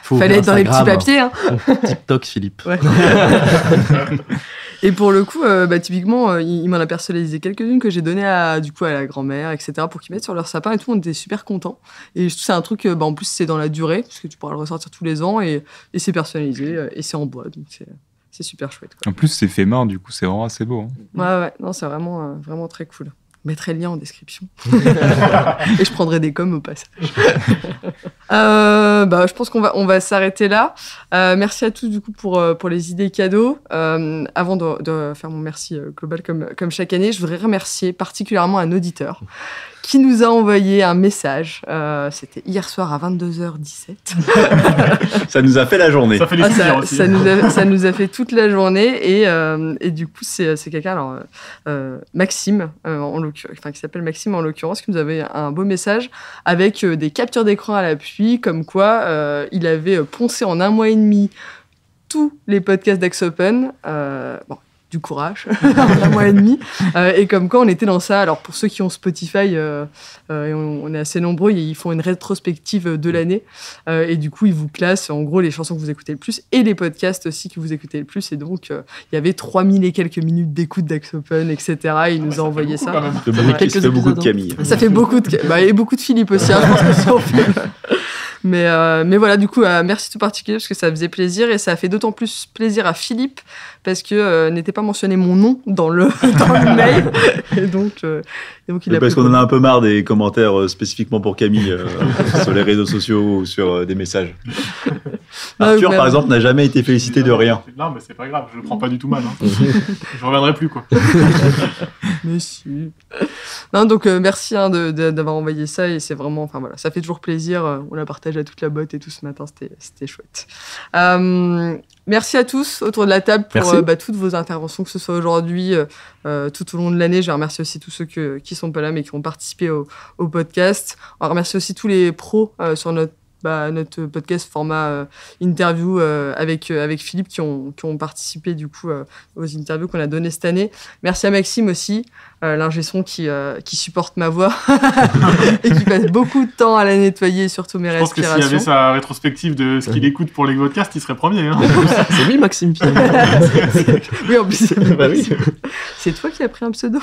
Fallait être dans les petits papiers. Hein. TikTok, Philippe. Ouais. Et pour le coup, typiquement, il m'en a personnalisé quelques-unes que j'ai données à la grand-mère, etc., pour qu'ils mettent sur leur sapin et tout. On était super contents. Et je trouve que c'est un truc, en plus, c'est dans la durée, parce que tu pourras le ressortir tous les ans et c'est personnalisé et c'est en bois. Donc c'est super chouette, quoi. En plus, c'est fait main, du coup, c'est vraiment assez beau. Ouais, non, c'est vraiment, vraiment très cool. Je mettrai le lien en description. Et je prendrai des coms au passage. Je pense qu'on va s'arrêter là. Merci à tous du coup pour les idées cadeaux. Avant de faire mon merci global comme chaque année, je voudrais remercier particulièrement un auditeur qui nous a envoyé un message. C'était hier soir à 22h17. Ça nous a fait la journée. Ça fait des souvenirs aussi. Ça nous a fait toute la journée et du coup c'est quelqu'un, Maxime, qui s'appelle Maxime en l'occurrence, qui nous avait un beau message avec des captures d'écran à l'appui, comme quoi il avait poncé en 1 mois et demi tous les podcasts d'Axe Open. Du courage, en 1 mois et demi. Et comme quoi, on était dans ça. Alors, pour ceux qui ont Spotify, on est assez nombreux, ils font une rétrospective de l'année. Et du coup, ils vous classent, en gros, les chansons que vous écoutez le plus et les podcasts aussi que vous écoutez le plus. Et donc, il y avait 3000 et quelques minutes d'écoute d'Axe Open, etc. Il nous a envoyé ça. Ça fait beaucoup de Camille. Ça fait beaucoup et beaucoup de Philippe aussi. Je pense que ça en fait. Mais voilà, du coup, merci tout particulier parce que ça faisait plaisir et ça a fait d'autant plus plaisir à Philippe parce que n'était pas mentionné mon nom dans le mail. Et donc il a parce qu'on en a un peu marre des commentaires spécifiquement pour Camille sur les réseaux sociaux ou sur des messages. Arthur, par exemple, n'a jamais été félicité de rien. Non, mais c'est pas grave, je le prends pas du tout mal. Je reviendrai plus, quoi. Mais si. Non, donc merci d'avoir envoyé ça et c'est vraiment, enfin voilà, ça fait toujours plaisir. On la partage à toute la botte et tout ce matin, c'était chouette. Merci à tous autour de la table pour toutes vos interventions, que ce soit aujourd'hui, tout au long de l'année. Je remercie aussi tous ceux qui sont pas là mais qui ont participé au podcast. On remercie aussi tous les pros sur notre podcast format interview avec Philippe qui ont participé du coup aux interviews qu'on a données cette année. Merci à Maxime aussi, l'ingé son qui supporte ma voix et qui passe beaucoup de temps à la nettoyer et surtout mes respirations. Je pense que s'il y avait sa rétrospective de ce qu'il écoute pour les podcasts, il serait premier. Hein. C'est lui, Maxime Pierre. Oui, en plus, c'est toi qui as pris un pseudo.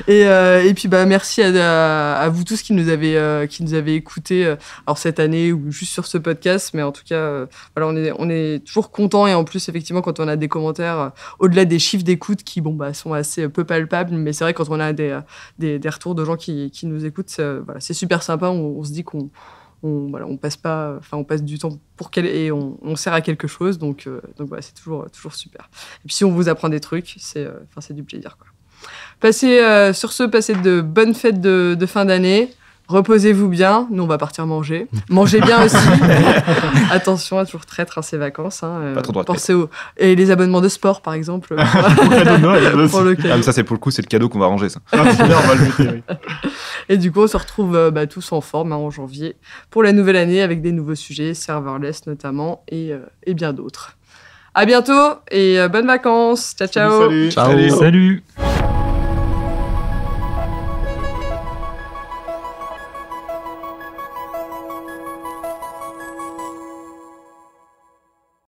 Et puis merci à vous tous qui nous avez écoutés. Alors cette année ou juste sur ce podcast, mais en tout cas, on est toujours contents et en plus effectivement quand on a des commentaires au-delà des chiffres d'écoute qui sont assez peu palpables, mais c'est vrai quand on a des retours de gens qui nous écoutent, c'est super sympa. On se dit qu'on passe du temps et on sert à quelque chose, donc voilà, c'est toujours super. Et puis si on vous apprend des trucs, c'est du plaisir, quoi. Passez de bonnes fêtes de fin d'année. Reposez-vous bien. Nous, on va partir manger. Mangez bien aussi. Attention à toujours traître ces vacances. Pas trop droit. Pensez et les abonnements de sport, par exemple. Pour le cadeau de Noël. Pour le cadeau. Ah, mais ça, c'est pour le coup, c'est le cadeau qu'on va ranger, ça. C'est bien, on va le jeter, oui. Et du coup, on se retrouve tous en forme en janvier pour la nouvelle année avec des nouveaux sujets, serverless notamment, et bien d'autres. À bientôt et bonnes vacances. Ciao, ciao. Salut. Ciao. Salut.